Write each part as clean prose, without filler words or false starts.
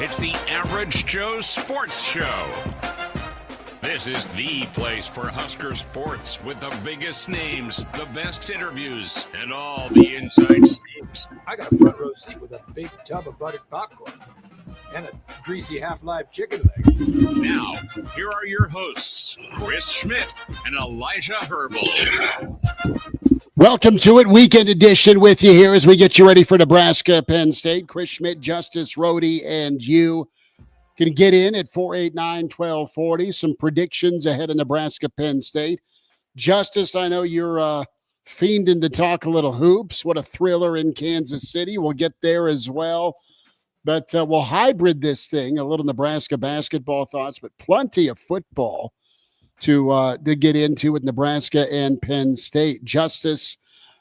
It's the Average Joe Sports Show. This is the place for Husker sports with the biggest names, the best interviews, and all the inside scoops. I got a front row seat with a big tub of buttered popcorn and a greasy half-live chicken leg. Now, here are your hosts, Chris Schmidt and Elijah Herbel. Welcome to it, weekend edition with you here as we get you ready for Nebraska, Penn State. Chris Schmidt, Justice, Rhody, and you can get in at 489-1240. Some predictions ahead of Nebraska, Penn State. Justice, I know you're fiending to talk a little hoops. What a thriller in Kansas City. We'll get there as well. But we'll hybrid this thing, a little Nebraska basketball thoughts, but plenty of football to get into with Nebraska and Penn State. Justice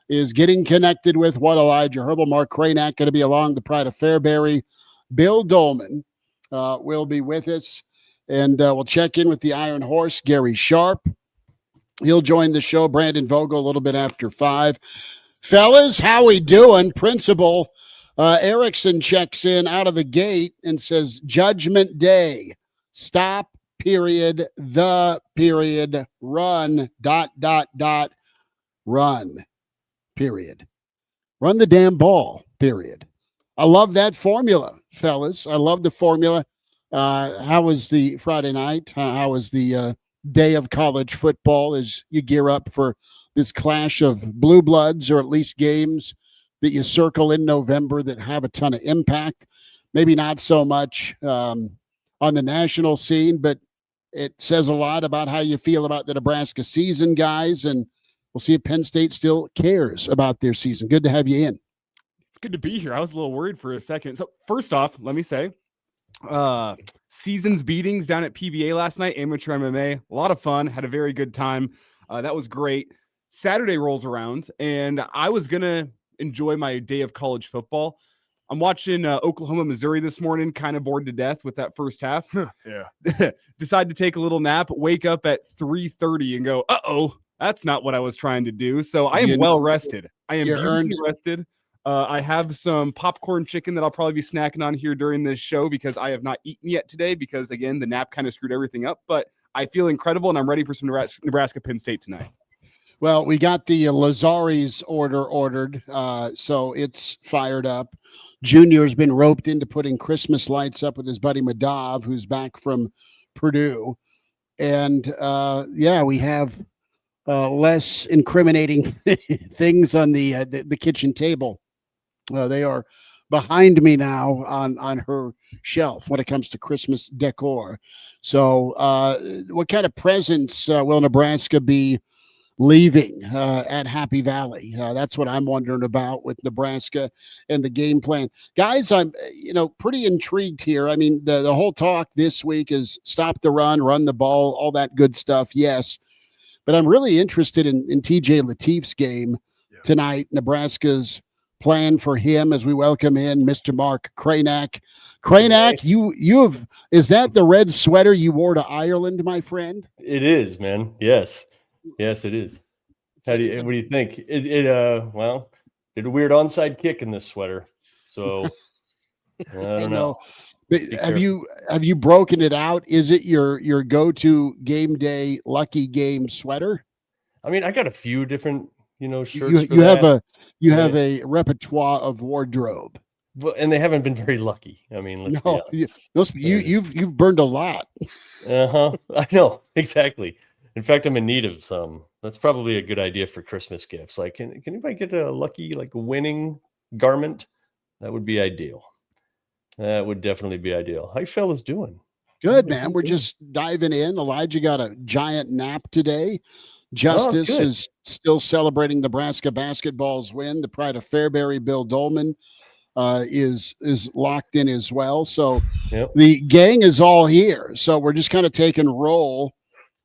is getting connected with Elijah Herbel, Mark Kraynak going to be along, the pride of Fairbury. Bill Doleman will be with us, and we'll check in with the Iron Horse, Gary Sharp. He'll join the show. Brandon Vogel a little bit after 5. Fellas, how we doing? Principal Erickson checks in out of the gate and says, Judgment Day. Stop. Period, the period, run, ... run, period. Run the damn ball, period. I love that formula, fellas. I love the formula. How was the Friday night? How was the day of college football as you gear up for this clash of blue bloods, or at least games that you circle in November that have a ton of impact? Maybe not so much on the national scene, but it says a lot about how you feel about the Nebraska season, guys, and we'll see if Penn State still cares about their season. Good to have you in. It's good to be here. I was a little worried for a second. So first off, let me say, season's beatings down at PBA last night, amateur MMA, a lot of fun, had a very good time. That was great. Saturday rolls around, and I was going to enjoy my day of college football. I'm watching Oklahoma, Missouri this morning, kind of bored to death with that first half. Yeah. Decide to take a little nap, wake up at 3:30 and go, uh-oh, that's not what I was trying to do. So I am well rested. I am beautifully rested. I have some popcorn chicken that I'll probably be snacking on here during this show because I have not eaten yet today because, again, the nap kind of screwed everything up. But I feel incredible, and I'm ready for some Nebraska Penn State tonight. Well, we got the Lazari's ordered, so it's fired up. Junior has been roped into putting Christmas lights up with his buddy Madav, who's back from Purdue. And, we have less incriminating things on the kitchen table. They are behind me now on her shelf when it comes to Christmas decor. So what kind of presents will Nebraska be leaving at Happy Valley? That's what I'm wondering about with Nebraska and the game plan. Guys, I'm pretty intrigued here. I mean, the whole talk this week is stop the run the ball, all that good stuff, yes. But I'm really interested in TJ Lateef's game tonight, Nebraska's plan for him as we welcome in Mr. Mark Kraynak. Kraynak, you have, is that the red sweater you wore to Ireland, my friend? It is, man. Yes, it is. What do you think? It did a weird onside kick in this sweater. So I don't know. Have you broken it out? Is it your go-to game day lucky game sweater? I mean, I got a few different, shirts. You have a repertoire of wardrobe. Well, and they haven't been very lucky. I mean, you've burned a lot. I know, exactly. In fact, I'm in need of some. That's probably a good idea for Christmas gifts. Like, can anybody get a lucky, winning garment? That would be ideal. That would definitely be ideal. How you fellas doing? Good, man. We're just diving in. Elijah got a giant nap today. Justice is still celebrating Nebraska basketball's win. The pride of Fairbury, Bill Doleman, is locked in as well. So the gang is all here. So we're just kind of taking roll.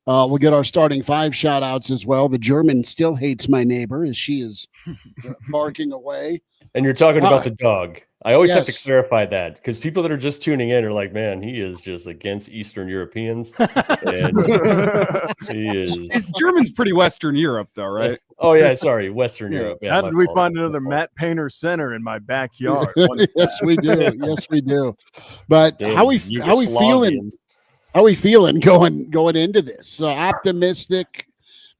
We'll get our starting 5 shout outs as well. The German still hates my neighbor as she is barking away. And you're talking about the dog. I always have to Yes. clarify that because people that are just tuning in are like, man, he is just against Eastern Europeans. And he is. German's pretty Western Europe, though, right? Oh, yeah. Sorry. Western Yeah. Europe. Yeah, How my did we fault. find another Matt Painter center in my backyard? Yes, we do. Yes, we do. But Damn, how we feeling? Yugoslavians. How we feeling going into this? Optimistic,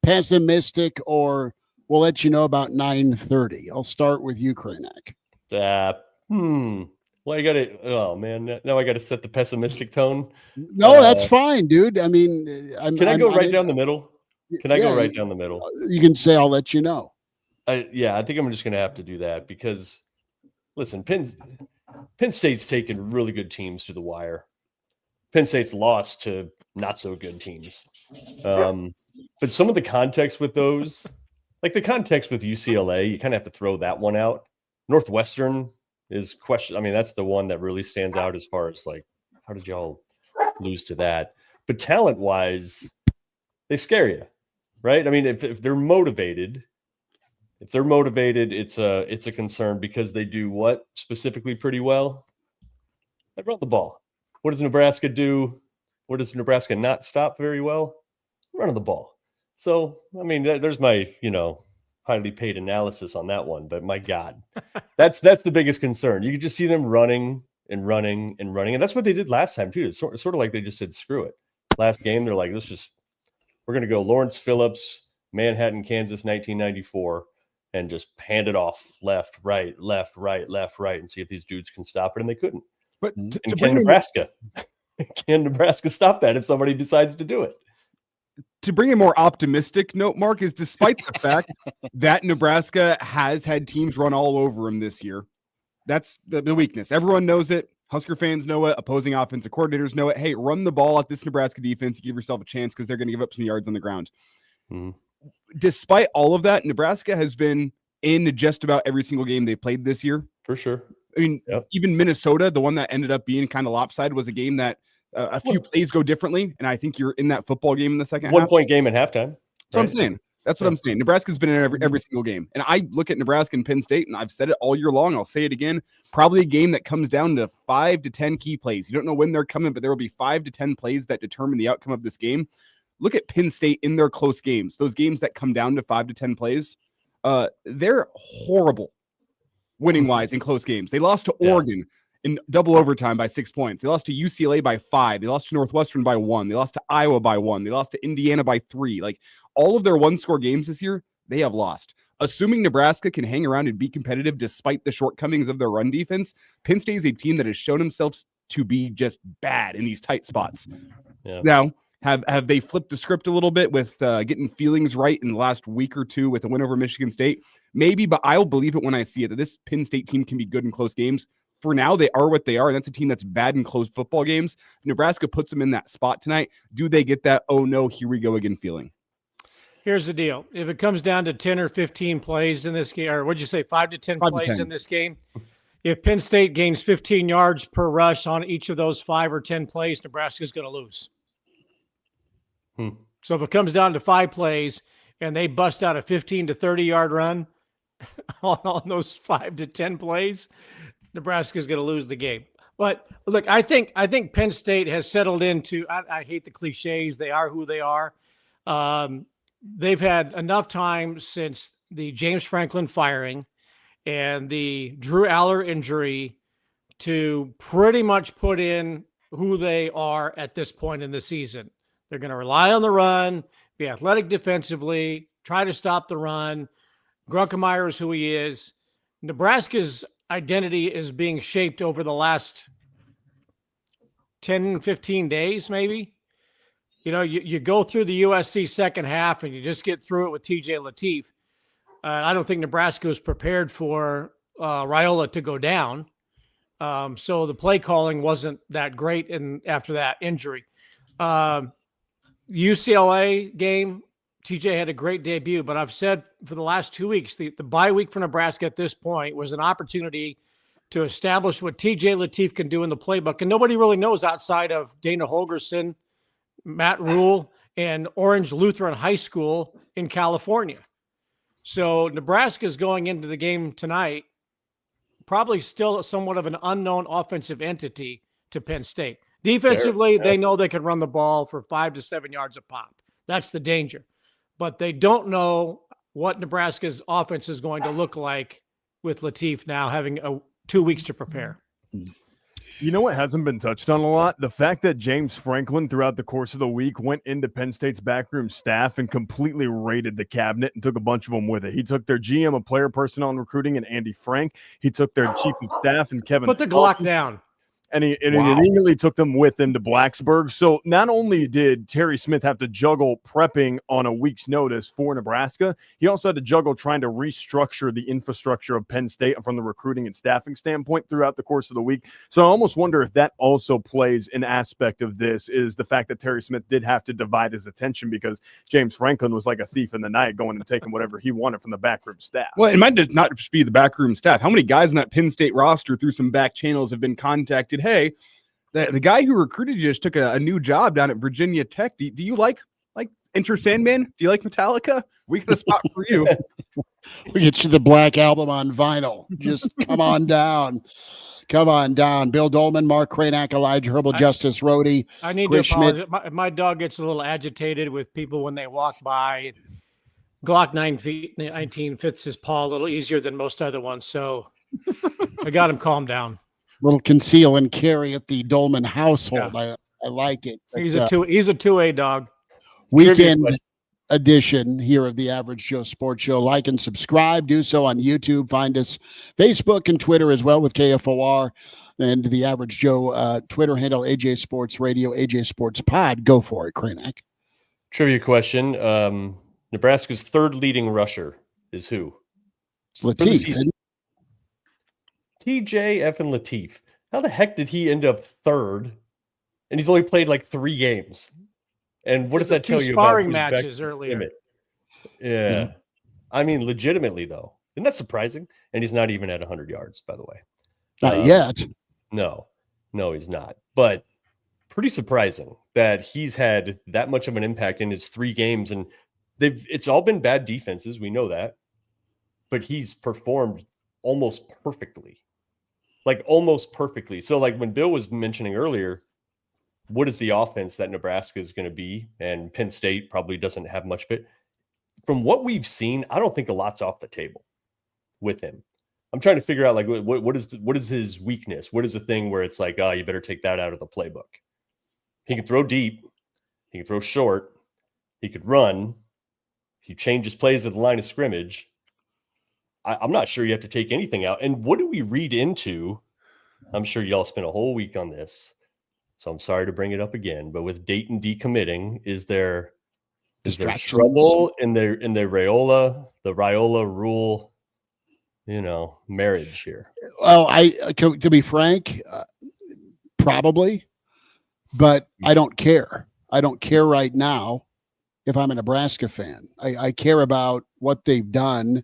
pessimistic, or we'll let you know about 9:30. I'll start with you, Kraynak. Well, I got to. Oh man, now I got to set the pessimistic tone. No, that's fine, dude. I mean, Can I go right down the middle? Can I go right down the middle? You can say I'll let you know. I think I'm just going to have to do that because, listen, Penn State's taken really good teams to the wire. Penn State's lost to not so good teams. But some of the context with those, like the context with UCLA, you kind of have to throw that one out. Northwestern is question. I mean, that's the one that really stands out as far as like, how did y'all lose to that? But talent-wise, they scare you, right? I mean, if they're motivated, it's a concern because they do what specifically pretty well? They run the ball. What does Nebraska do? What does Nebraska not stop very well? Running the ball. So, I mean, there's my, highly paid analysis on that one. But my God, that's the biggest concern. You can just see them running and running and running. And that's what they did last time, too. It's sort of like they just said, screw it. Last game, they're like, we're going to go Lawrence Phillips, Manhattan, Kansas, 1994, and just hand it off left, right, and see if these dudes can stop it. And they couldn't. But Can Nebraska stop that if somebody decides to do it? To bring a more optimistic note, Mark, is despite the fact that Nebraska has had teams run all over them this year, that's the weakness. Everyone knows it. Husker fans know it. Opposing offensive coordinators know it. Hey, run the ball at this Nebraska defense. Give yourself a chance because they're going to give up some yards on the ground. Mm-hmm. Despite all of that, Nebraska has been in just about every single game they've played this year. For sure. I mean, Even Minnesota, the one that ended up being kind of lopsided, was a game that a few plays go differently, and I think you're in that football game in the second half. 1 point game at halftime. That's what I'm saying. That's what I'm saying. Nebraska's been in every single game. And I look at Nebraska and Penn State, and I've said it all year long. I'll say it again. Probably a game that comes down to 5 to 10 key plays. You don't know when they're coming, but there will be 5 to 10 plays that determine the outcome of this game. Look at Penn State in their close games. Those games that come down to 5 to 10 plays, they're horrible winning-wise in close games. They lost to Oregon in double overtime by 6 points. They lost to UCLA by 5. They lost to Northwestern by 1. They lost to Iowa by 1. They lost to Indiana by 3. Like, all of their one-score games this year, they have lost. Assuming Nebraska can hang around and be competitive despite the shortcomings of their run defense, Penn State is a team that has shown themselves to be just bad in these tight spots. Yeah. Now, have they flipped the script a little bit with getting feelings right in the last week or two with a win over Michigan State? Maybe, but I'll believe it when I see it, that this Penn State team can be good in close games. For now, they are what they are, and that's a team that's bad in close football games. Nebraska puts them in that spot tonight. Do they get that, oh no, here we go again feeling? Here's the deal. If it comes down to 10 or 15 plays in this game, or what'd you say, 5 to 10 plays in this game? If Penn State gains 15 yards per rush on each of those 5 or 10 plays, Nebraska's going to lose. So if it comes down to 5 plays and they bust out a 15 to 30-yard run on those 5 to 10 plays, Nebraska's going to lose the game. But look, I think Penn State has settled into, I hate the cliches, they are who they are. They've had enough time since the James Franklin firing and the Drew Aller injury to pretty much put in who they are at this point in the season. They're going to rely on the run, be athletic defensively, try to stop the run. Grunkemeyer is who he is. Nebraska's identity is being shaped over the last 10, 15 days, maybe. You go through the USC second half and you just get through it with TJ Lateef. I don't think Nebraska was prepared for Raiola to go down. So the play calling wasn't that great after that injury. UCLA game, TJ had a great debut, but I've said for the last 2 weeks, the bye week for Nebraska at this point was an opportunity to establish what TJ Lateef can do in the playbook. And nobody really knows outside of Dana Holgerson, Matt Rule, and Orange Lutheran High School in California. So Nebraska is going into the game tonight probably still somewhat of an unknown offensive entity to Penn State. Defensively, they know they can run the ball for 5 to 7 yards a pop. That's the danger. But they don't know what Nebraska's offense is going to look like with Latif now having 2 weeks to prepare. You know what hasn't been touched on a lot? The fact that James Franklin throughout the course of the week went into Penn State's backroom staff and completely raided the cabinet and took a bunch of them with it. He took their GM of player personnel and recruiting and Andy Frank. He took their chief of staff and Kevin. Put the Glock down. And he immediately took them with him to Blacksburg. So not only did Terry Smith have to juggle prepping on a week's notice for Nebraska, he also had to juggle trying to restructure the infrastructure of Penn State from the recruiting and staffing standpoint throughout the course of the week. So I almost wonder if that also plays an aspect of this, is the fact that Terry Smith did have to divide his attention because James Franklin was like a thief in the night going and taking whatever he wanted from the backroom staff. Well, it might just not just be the backroom staff. How many guys in that Penn State roster through some back channels have been contacted? Hey, the guy who recruited you just took a new job down at Virginia Tech. Do you like Enter Sandman? Do you like Metallica? We got a spot for you. We get you the Black Album on vinyl. Just come on down. Come on down. Bill Doleman, Mark Kraynak, Elijah Herbel, Justice Rhody. I need Chris to apologize. My dog gets a little agitated with people when they walk by. Glock 19 fits his paw a little easier than most other ones, so I got him calmed down. Little conceal and carry at the Doleman household. Yeah. I like it. He's a 2A dog. Weekend edition here of the Average Joe Sports Show. Like and subscribe. Do so on YouTube. Find us Facebook and Twitter as well with KFOR and the Average Joe Twitter handle, AJ Sports Radio, AJ Sports Pod. Go for it, Kraynak. Trivia question. Nebraska's third leading rusher is who? It's Latif. TJ effing Latif. How the heck did he end up third? And he's only played like 3 games. And what does that tell you about sparring matches earlier? Yeah. I mean, legitimately, though. Isn't that surprising? And he's not even at 100 yards, by the way. Not yet. No, he's not. But pretty surprising that he's had that much of an impact in his 3 games. And it's all been bad defenses. We know that. But he's performed almost perfectly. So like when Bill was mentioning earlier, what is the offense that Nebraska is going to be? And Penn State probably doesn't have much of it. From what we've seen, I don't think a lot's off the table with him. I'm trying to figure out like what is his weakness? What is the thing where it's like, oh, you better take that out of the playbook? He can throw deep. He can throw short. He could run. He changes plays at the line of scrimmage. I'm not sure you have to take anything out. And what do we read into? I'm sure y'all spent a whole week on this, so I'm sorry to bring it up again. But with Dayton decommitting, is there trouble in the Raiola rule, marriage here? Well, to be frank, probably, but I don't care. I don't care right now if I'm a Nebraska fan. I care about what they've done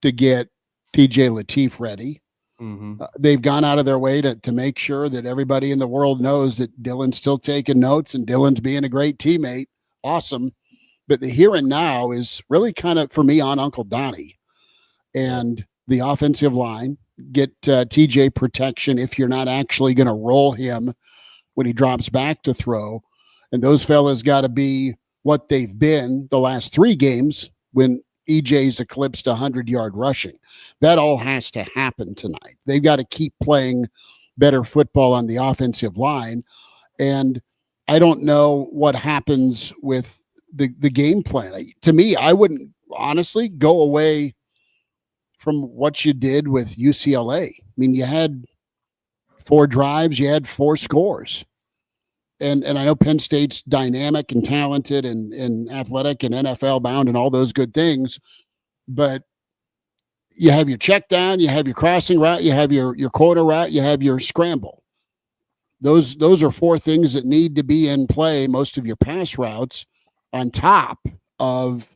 to get TJ Latif ready. Mm-hmm. They've gone out of their way to make sure that everybody in the world knows that Dylan's still taking notes and Dylan's being a great teammate. Awesome. But the here and now is really kind of, for me, on Uncle Donnie. And the offensive line, get TJ protection if you're not actually going to roll him when he drops back to throw. And those fellas got to be what they've been the last 3 games when EJ's eclipsed 100-yard rushing. That all has to happen tonight. They've got to keep playing better football on the offensive line. And I don't know what happens with the game plan. To me, I wouldn't honestly go away from what you did with UCLA. I mean, you had 4 drives, you had 4 scores. And I know Penn State's dynamic and talented and athletic and NFL bound and all those good things, but you have your check down, you have your crossing route, you have your corner route, you have your scramble. Those are 4 things that need to be in play, most of your pass routes, on top of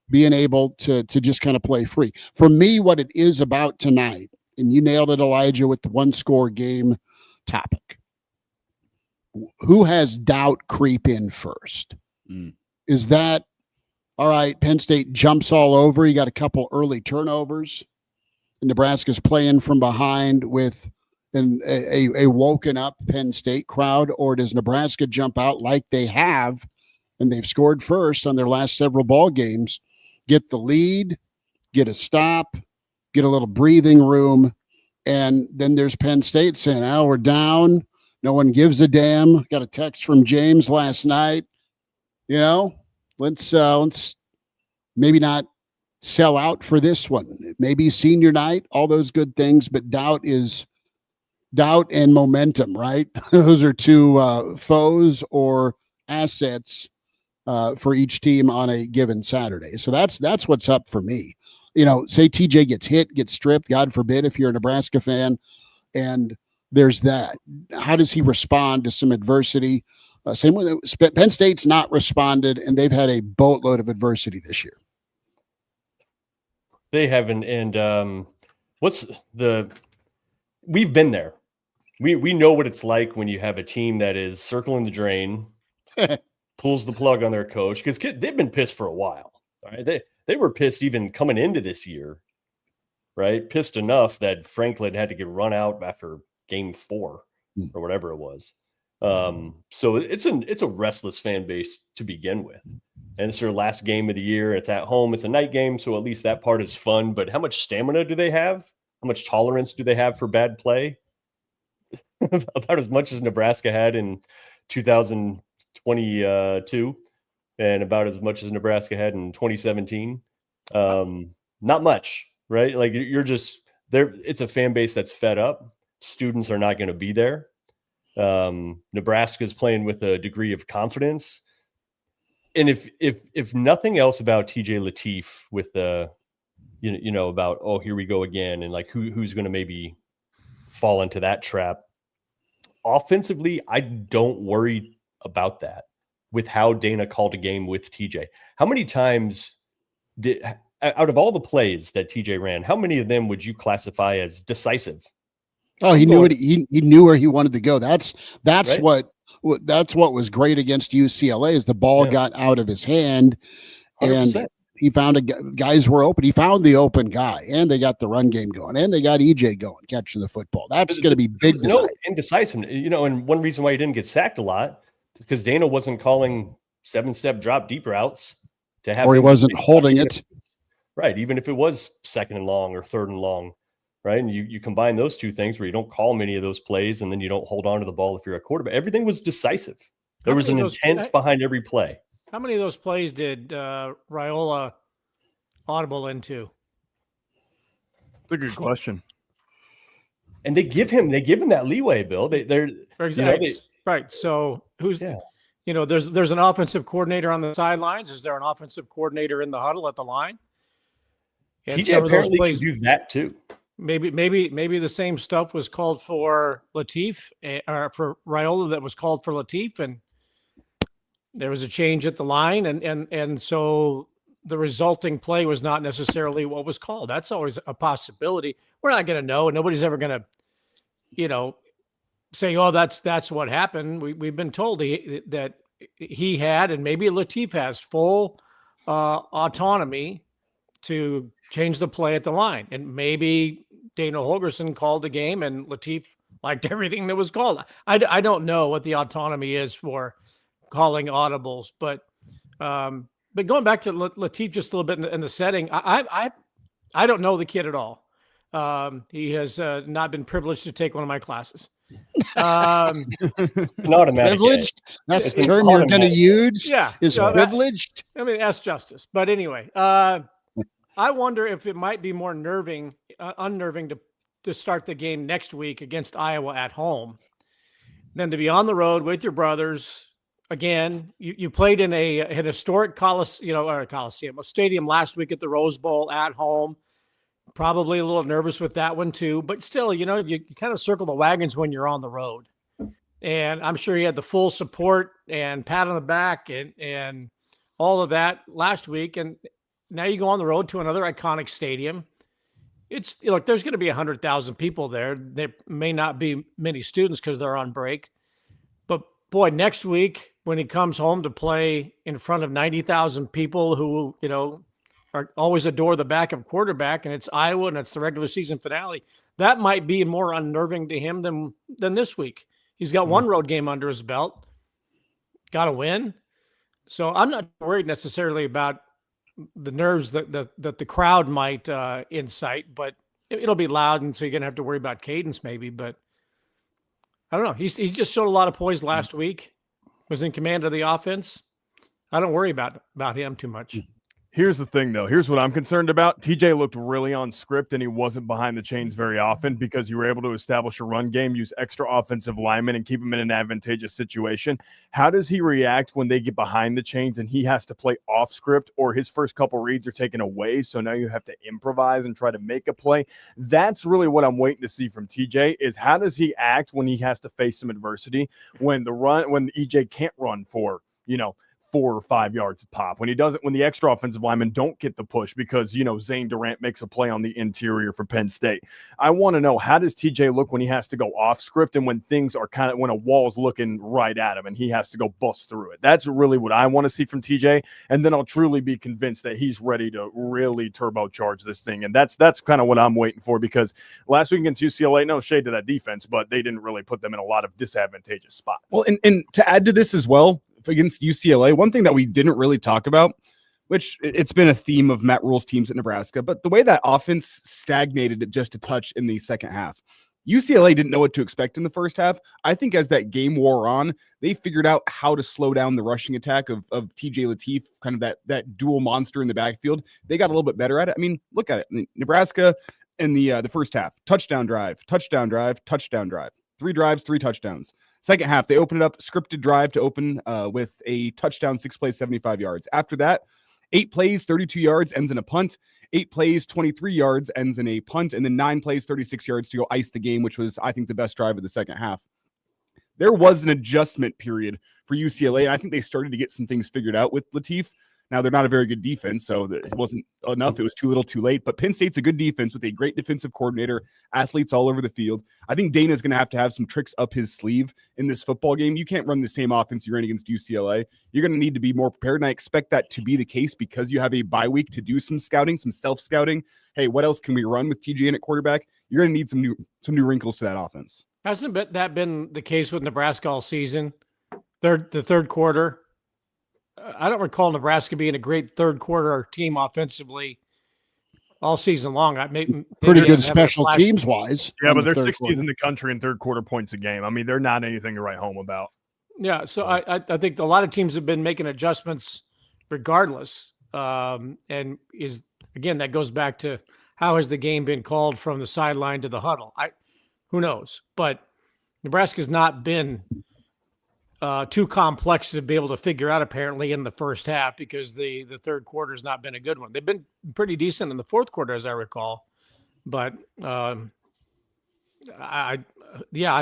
being able to just kind of play free. For me, what it is about tonight, and you nailed it, Elijah, with the 1-score game topic. Who has doubt creep in first? Is that, all right, Penn State jumps all over, you got a couple early turnovers, Nebraska's playing from behind with a woken up Penn State crowd, or does Nebraska jump out like they have, and they've scored first on their last several ball games, get the lead, get a stop, get a little breathing room, and then there's Penn State saying, "Oh, we're down. No one gives a damn." Got a text from James last night. Let's maybe not sell out for this one. Maybe senior night, all those good things, but doubt and momentum, right? Those are two foes or assets for each team on a given Saturday. So that's what's up for me. Say TJ gets hit, gets stripped, God forbid, if you're a Nebraska fan, and there's that. How does he respond to some adversity? Same with Penn State's not responded, and they've had a boatload of adversity this year. They haven't. And we've been there. We know what it's like when you have a team that is circling the drain, pulls the plug on their coach, because they've been pissed for a while. Right? They were pissed even coming into this year, right? Pissed enough that Franklin had to get run out after game 4 or whatever it was. So it's a restless fan base to begin with. And it's their last game of the year. It's at home. It's a night game, so at least that part is fun. But how much stamina do they have? How much tolerance do they have for bad play? About as much as Nebraska had in 2022, and about as much as Nebraska had in 2017. Not much, right? Like you're just there. It's a fan base that's fed up. Students are not going to be there. Nebraska's playing with a degree of confidence. And if nothing else about TJ Lateef with the, about, oh, here we go again. And like, who's going to maybe fall into that trap. Offensively, I don't worry about that with how Dana called a game with TJ. How many times out of all the plays that TJ ran, how many of them would you classify as decisive? Oh, he knew he knew where he wanted to go. That's right? what was great against UCLA is the ball got out of his hand, 100%. And he found guys were open. He found the open guy, and they got the run game going, and they got EJ going, catching the football. That's going to be big. No indecisive, and one reason why he didn't get sacked a lot is because Dana wasn't calling 7-step drop deep routes to have, or he wasn't holding it. Right, even if it was 2nd and long or 3rd and long. Right. And you combine those two things where you don't call many of those plays and then you don't hold on to the ball if you're a quarterback. Everything was decisive. There was an intent behind every play. How many of those plays did Raiola audible into? That's a good question. And they give him that leeway, Bill. They're exactly right. So who's there's an offensive coordinator on the sidelines. Is there an offensive coordinator in the huddle at the line? And TJ apparently can do that too. Maybe the same stuff was called for Lateef or for Raiola that was called for Lateef, and there was a change at the line, and so the resulting play was not necessarily what was called. That's always a possibility. We're not going to know. Nobody's ever going to, say, "Oh, that's what happened." We've been told that he had, and maybe Lateef has full autonomy to change the play at the line. And maybe Dana Holgorsen called the game and Lateef liked everything that was called. I don't know what the autonomy is for calling audibles, but going back to Lateef just a little bit in the setting, I don't know the kid at all. He has not been privileged to take one of my classes. Not automatic. Privileged? That's the term you're going to use? Yeah. Is privileged? I mean, ask Justice. But anyway, I wonder if it might be more unnerving to start the game next week against Iowa at home than to be on the road with your brothers. Again, you played in an historic Coliseum, a stadium last week at the Rose Bowl at home. Probably a little nervous with that one too, but still, you kind of circle the wagons when you're on the road. And I'm sure he had the full support and pat on the back and all of that last week. And now you go on the road to another iconic stadium. There's going to be 100,000 people there. There may not be many students because they're on break. But boy, next week when he comes home to play in front of 90,000 people who, always adore the backup quarterback, and it's Iowa and it's the regular season finale. That might be more unnerving to him than this week. He's got one road game under his belt, got to win. So I'm not worried necessarily about the nerves that the crowd might incite, but it'll be loud, and so you're gonna have to worry about cadence maybe. But I don't know. He just showed a lot of poise last week. Was in command of the offense. I don't worry about him too much. Here's the thing, though. Here's what I'm concerned about. TJ looked really on script, and he wasn't behind the chains very often because you were able to establish a run game, use extra offensive linemen, and keep him in an advantageous situation. How does he react when they get behind the chains and he has to play off script, or his first couple reads are taken away, so now you have to improvise and try to make a play? That's really what I'm waiting to see from TJ, is how does he act when he has to face some adversity, when EJ can't run for, 4 or 5 yards of pop, when the extra offensive linemen don't get the push because, Zane Durant makes a play on the interior for Penn State. I want to know, how does TJ look when he has to go off script and when things are when a wall's looking right at him and he has to go bust through it? That's really what I want to see from TJ. And then I'll truly be convinced that he's ready to really turbocharge this thing. And that's kind of what I'm waiting for, because last week against UCLA, no shade to that defense, but they didn't really put them in a lot of disadvantageous spots. Well, and to add to this as well, against UCLA, one thing that we didn't really talk about, which it's been a theme of Matt Rule's teams at Nebraska, but the way that offense stagnated just a touch in the second half. UCLA didn't know what to expect in the first half. I think as that game wore on, they figured out how to slow down the rushing attack of TJ Lateef, kind of that dual monster in the backfield. They got a little bit better at it. I mean, look at it. Nebraska in the first half, touchdown drive, 3 drives, 3 touchdowns. Second half, they opened it up, scripted drive to open with a touchdown, 6 plays, 75 yards. After that, 8 plays, 32 yards, ends in a punt. 8 plays, 23 yards, ends in a punt. And then 9 plays, 36 yards to go ice the game, which was, I think, the best drive of the second half. There was an adjustment period for UCLA, and I think they started to get some things figured out with Lateef. Now, they're not a very good defense, so it wasn't enough. It was too little, too late. But Penn State's a good defense with a great defensive coordinator, athletes all over the field. I think Dana's going to have some tricks up his sleeve in this football game. You can't run the same offense you ran against UCLA. You're going to need to be more prepared, and I expect that to be the case because you have a bye week to do some scouting, some self-scouting. Hey, what else can we run with TJ in at quarterback? You're going to need some new wrinkles to that offense. Hasn't that been the case with Nebraska all season? The third quarter. I don't recall Nebraska being a great third quarter team offensively all season long. Pretty good special teams wise. Yeah, but they're 16th in the country in third quarter points a game. I mean, they're not anything to write home about. Yeah, so I think a lot of teams have been making adjustments regardless. And that goes back to how has the game been called from the sideline to the huddle? Who knows? But Nebraska's not been too complex to be able to figure out apparently in the first half because the third quarter has not been a good one. They've been pretty decent in the fourth quarter, as I recall. But I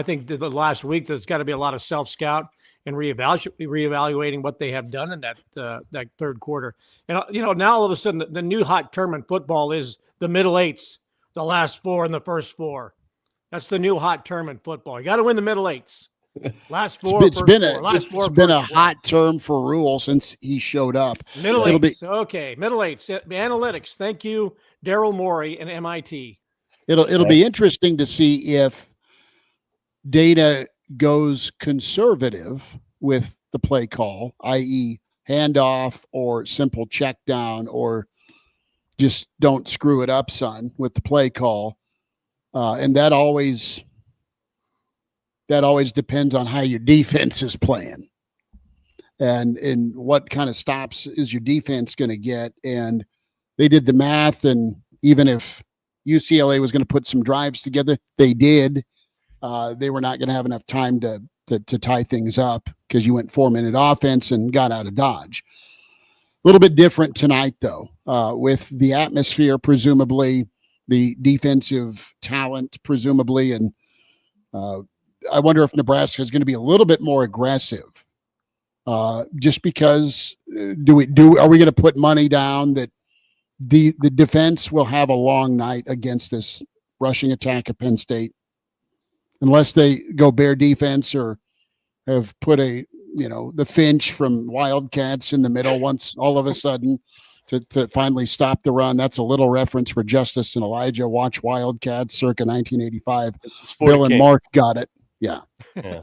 think that the last week there's got to be a lot of self-scout and reevaluating what they have done in that third quarter. And now all of a sudden the new hot term in football is the middle eights, the last 4 and the first 4. That's the new hot term in football. You got to win the middle eights. Last 4. It's been a hot term for Rule since he showed up. Middle eights. Okay, middle eights. Analytics. Thank you, Daryl Morey and MIT. It'll be interesting to see if Dana goes conservative with the play call, i.e. handoff or simple check down, or just don't screw it up, son, with the play call. And that always depends on how your defense is playing and what kind of stops is your defense going to get. And they did the math, and even if UCLA was going to put some drives together, they did. They were not going to have enough time to tie things up because you went 4-minute offense and got out of Dodge. A little bit different tonight, though, with the atmosphere, presumably, the defensive talent, presumably, and I wonder if Nebraska is going to be a little bit more aggressive, just because are we going to put money down that the defense will have a long night against this rushing attack of Penn State, unless they go bear defense or have put the Finch from Wildcats in the middle once all of a sudden. to finally stop the run. That's a little reference for Justice and Elijah. Watch Wildcats circa 1985. Bill and Mark got it. Yeah. Yeah.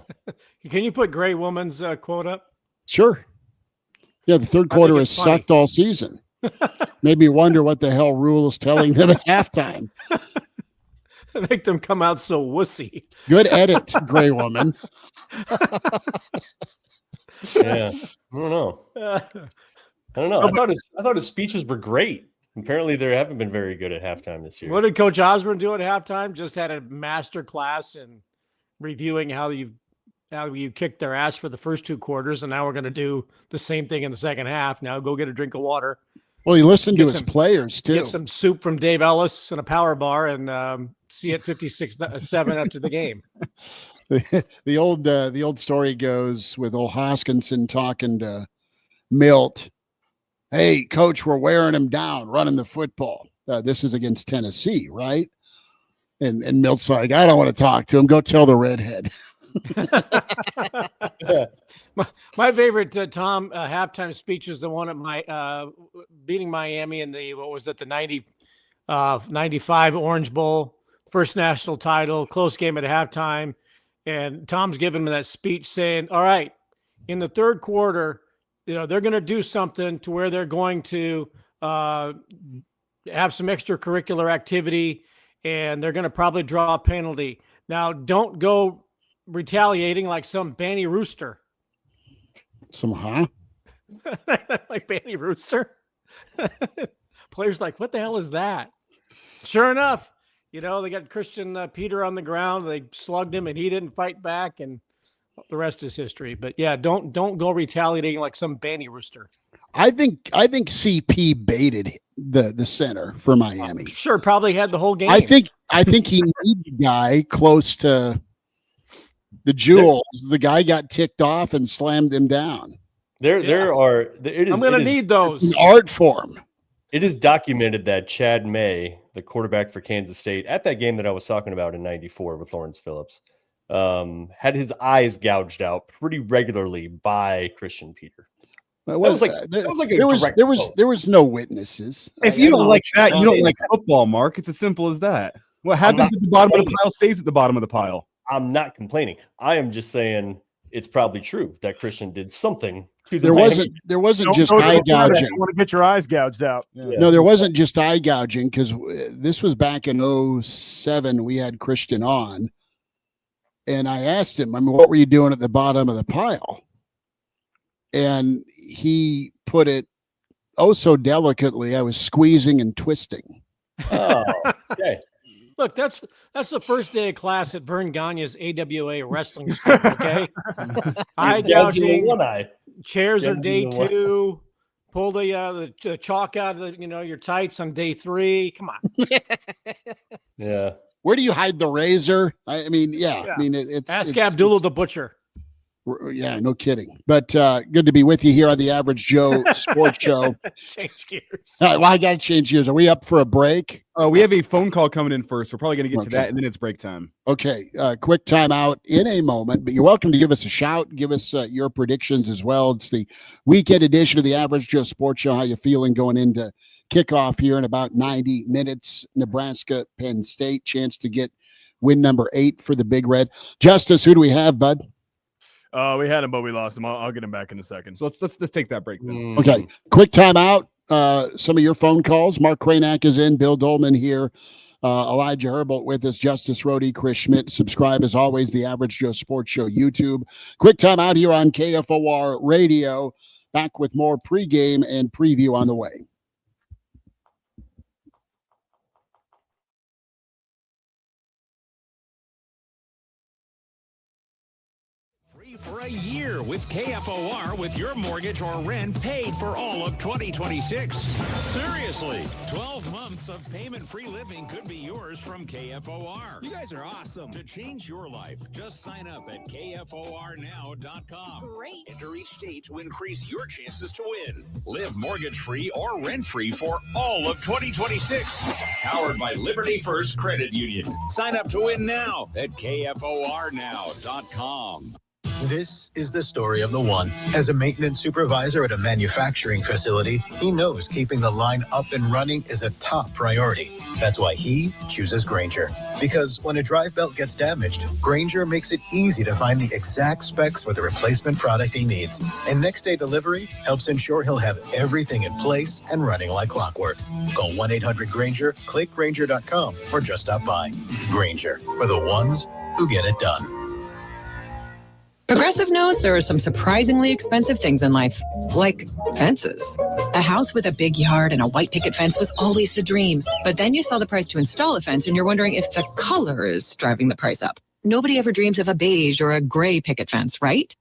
Can you put Gray Woman's quote up? Sure. Yeah, the third quarter has sucked all season. Made me wonder what the hell Rule is telling them at halftime. Make them come out so wussy. Good edit, Gray Woman. Yeah. I don't know. I thought his speeches were great. Apparently, they haven't been very good at halftime this year. What did Coach Osborne do at halftime? Just had a master class in reviewing how you kicked their ass for the first 2 quarters, and now we're going to do the same thing in the second half. Now go get a drink of water. Well, he listened to his players too. Get some soup from Dave Ellis and a power bar, and see it 56-7 after the game. The old story goes with old Hoskinson talking to Milt. Hey, coach, we're wearing him down, running the football. This is against Tennessee, right? And Milt's like, I don't want to talk to him. Go tell the redhead. My favorite Tom halftime speech is the one at my beating Miami in the the 95 Orange Bowl, first national title, close game at halftime, and Tom's giving me that speech saying, all right, in the third quarter, they're going to do something to where they're going to have some extracurricular activity, and they're going to probably draw a penalty. Now, don't go retaliating like some Banny Rooster. Like Banny Rooster? Players like, what the hell is that? Sure enough, they got Christian Peter on the ground. They slugged him, and he didn't fight back, and the rest is history. But yeah, don't go retaliating like some Banny Rooster. I think CP baited the center for Miami. Sure, probably had the whole game. I think he needed a guy close to the jewels. The guy got ticked off and slammed him down. I'm going to need those. It's an art form. It is documented that Chad May, the quarterback for Kansas State, at that game that I was talking about in '94 with Lawrence Phillips, had his eyes gouged out pretty regularly by Christian Peter. There was no witnesses. If you don't like that, you don't like football, Mark. It's as simple as that. What happens at the bottom of the pile stays at the bottom of the pile. I'm not complaining. I am just saying it's probably true that Christian did something. There wasn't just eye gouging. You want to get your eyes gouged out. Yeah. No, there wasn't just eye gouging, because this was back in 2007. We had Christian on, and I asked him, what were you doing at the bottom of the pile? And he put it so delicately. I was squeezing and twisting. Oh, okay. Look, that's the first day of class at Vern Gagne's AWA wrestling school, okay? Eye gouging, one eye. Chairs are day 2. Pull the chalk out of your tights on day 3. Come on. Yeah. Where do you hide the razor? It's Ask Abdullah the Butcher. Yeah, no kidding. But good to be with you here on the Average Joe Sports Show. Change gears. I got to change gears. Are we up for a break? We have a phone call coming in first. We're probably going to get to that, and then it's break time. Okay, quick timeout in a moment, but you're welcome to give us a shout. Give us your predictions as well. It's the weekend edition of the Average Joe Sports Show. How you feeling going into kickoff here in about 90 minutes? Nebraska, Penn State, chance to get win number 8 for the Big Red. Justice, who do we have, bud? We had him, but we lost him. I'll get him back in a second. So let's take that break then. Okay, quick timeout. Some of your phone calls. Mark Kraynak is in. Bill Doleman here. Elijah Herbel with us. Justice Rhody, Chris Schmidt. Subscribe as always. The Average Joe Sports Show YouTube. Quick timeout here on KFOR Radio. Back with more pregame and preview on the way. For a year with KFOR with your mortgage or rent paid for all of 2026. Seriously, 12 months of payment-free living could be yours from KFOR. You guys are awesome. To change your life, just sign up at KFORnow.com. Great. Enter each state to increase your chances to win. Live mortgage-free or rent-free for all of 2026. Powered by Liberty First Credit Union. Sign up to win now at KFORnow.com. This is the story of the one. As a maintenance supervisor at a manufacturing facility, he knows keeping the line up and running is a top priority. That's why he chooses Grainger. Because when a drive belt gets damaged, Grainger makes it easy to find the exact specs for the replacement product he needs. And next day delivery helps ensure he'll have everything in place and running like clockwork. Call 1-800-GRAINGER, click Grainger.com, or just stop by. Grainger, for the ones who get it done. Progressive knows there are some surprisingly expensive things in life, like fences. A house with a big yard and a white picket fence was always the dream. But then you saw the price to install a fence and you're wondering if the color is driving the price up. Nobody ever dreams of a beige or a gray picket fence, right?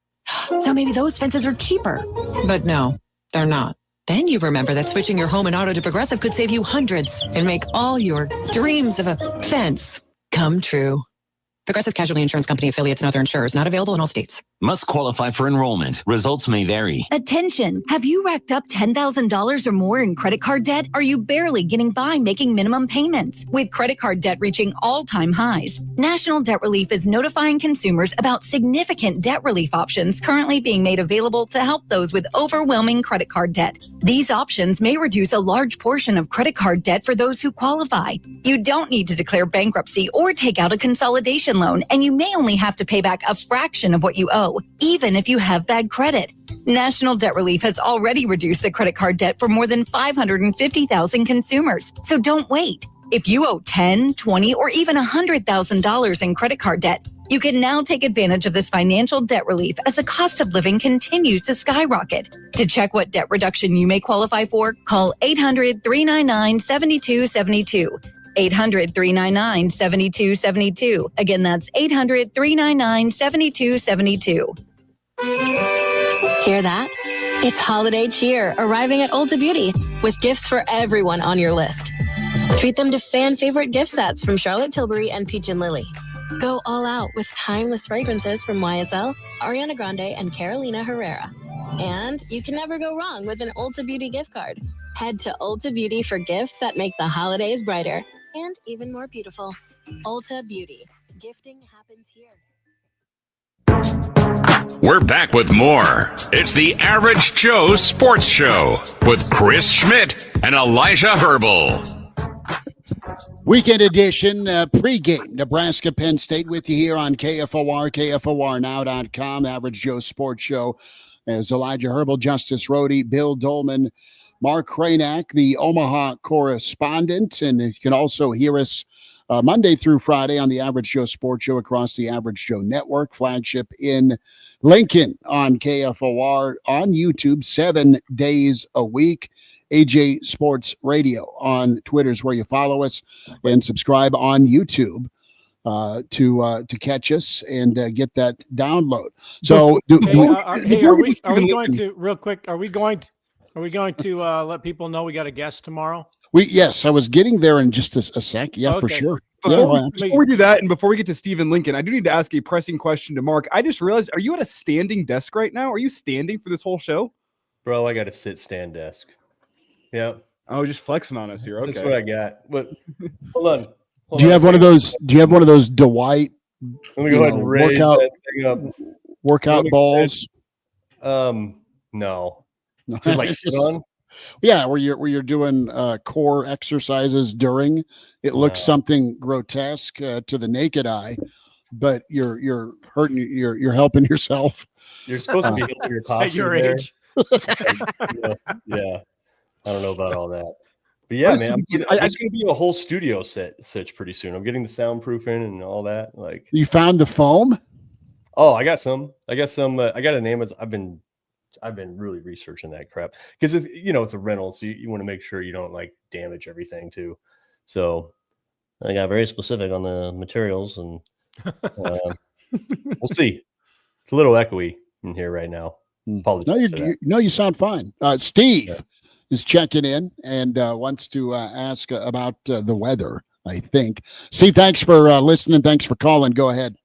So maybe those fences are cheaper. But no, they're not. Then you remember that switching your home and auto to Progressive could save you hundreds and make all your dreams of a fence come true. Progressive Casualty Insurance Company affiliates and other insurers not available in all states. Must qualify for enrollment. Results may vary. Attention! Have you racked up $10,000 or more in credit card debt? Are you barely getting by making minimum payments? With credit card debt reaching all-time highs, National Debt Relief is notifying consumers about significant debt relief options currently being made available to help those with overwhelming credit card debt. These options may reduce a large portion of credit card debt for those who qualify. You don't need to declare bankruptcy or take out a consolidation loan, and you may only have to pay back a fraction of what you owe, even if you have bad credit. National Debt Relief has already reduced the credit card debt for more than 550,000 consumers. So don't wait. If you owe $10,000, $20,000, or even $100,000 in credit card debt, you can now take advantage of this financial debt relief as the cost of living continues to skyrocket. To check what debt reduction you may qualify for, call 800-399-7272. 800-399-7272. Again, that's 800-399-7272. Hear that? It's holiday cheer arriving at Ulta Beauty with gifts for everyone on your list. Treat them to fan favorite gift sets from Charlotte Tilbury and Peach and Lily. Go all out with timeless fragrances from YSL, Ariana Grande, and Carolina Herrera. And you can never go wrong with an Ulta Beauty gift card. Head to Ulta Beauty for gifts that make the holidays brighter and even more beautiful. Ulta Beauty. Gifting happens here. We're back with more. It's the Average Joe Sports Show with Chris Schmidt and Elijah Herbel. Weekend edition, pregame, Nebraska Penn State with you here on KFOR, KFORnow.com, Average Joe Sports Show. As Elijah Herbel, Justice Rhody, Bill Doleman, Mark Kraynak, the Omaha correspondent. And you can also hear us Monday through Friday on the Average Joe Sports Show across the Average Joe Network, flagship in Lincoln on KFOR, on YouTube 7 days a week. AJ Sports Radio on Twitter is where you follow us, and subscribe on YouTube to catch us and get that download. So, are we going to real quick? Are we going to let people know we got a guest tomorrow? Yes, I was getting there in just a sec. Yeah, okay. For sure. Before we do that, and before we get to Stephen Lincoln, I do need to ask a pressing question to Mark. I just realized, are you at a standing desk right now? Are you standing for this whole show? Bro, I got a sit-stand desk. Yeah. Oh, just flexing on us here. Okay. That's what I got. But hold on. Do you have one of those? Do you have one of those Dwight? Let me go ahead and raise that thing up. Workout balls. No. To like sit on. Yeah, where you're doing core exercises during. It looks something grotesque to the naked eye, but you're hurting. You're helping yourself. You're supposed to be helping your posture at your age. Yeah. I don't know about all that. But yeah, man, it's going to be a whole studio set pretty soon. I'm getting the soundproofing and all that. Like, you found the foam? Oh, I got some. I got a name. I've been really researching that crap because it's a rental, so you want to make sure you don't like damage everything too. So I got very specific on the materials, and we'll see. It's a little echoey in here right now. No, you sound fine. Steve is checking in and wants to ask about the weather, I think. Steve, thanks for listening. Thanks for calling. Go ahead.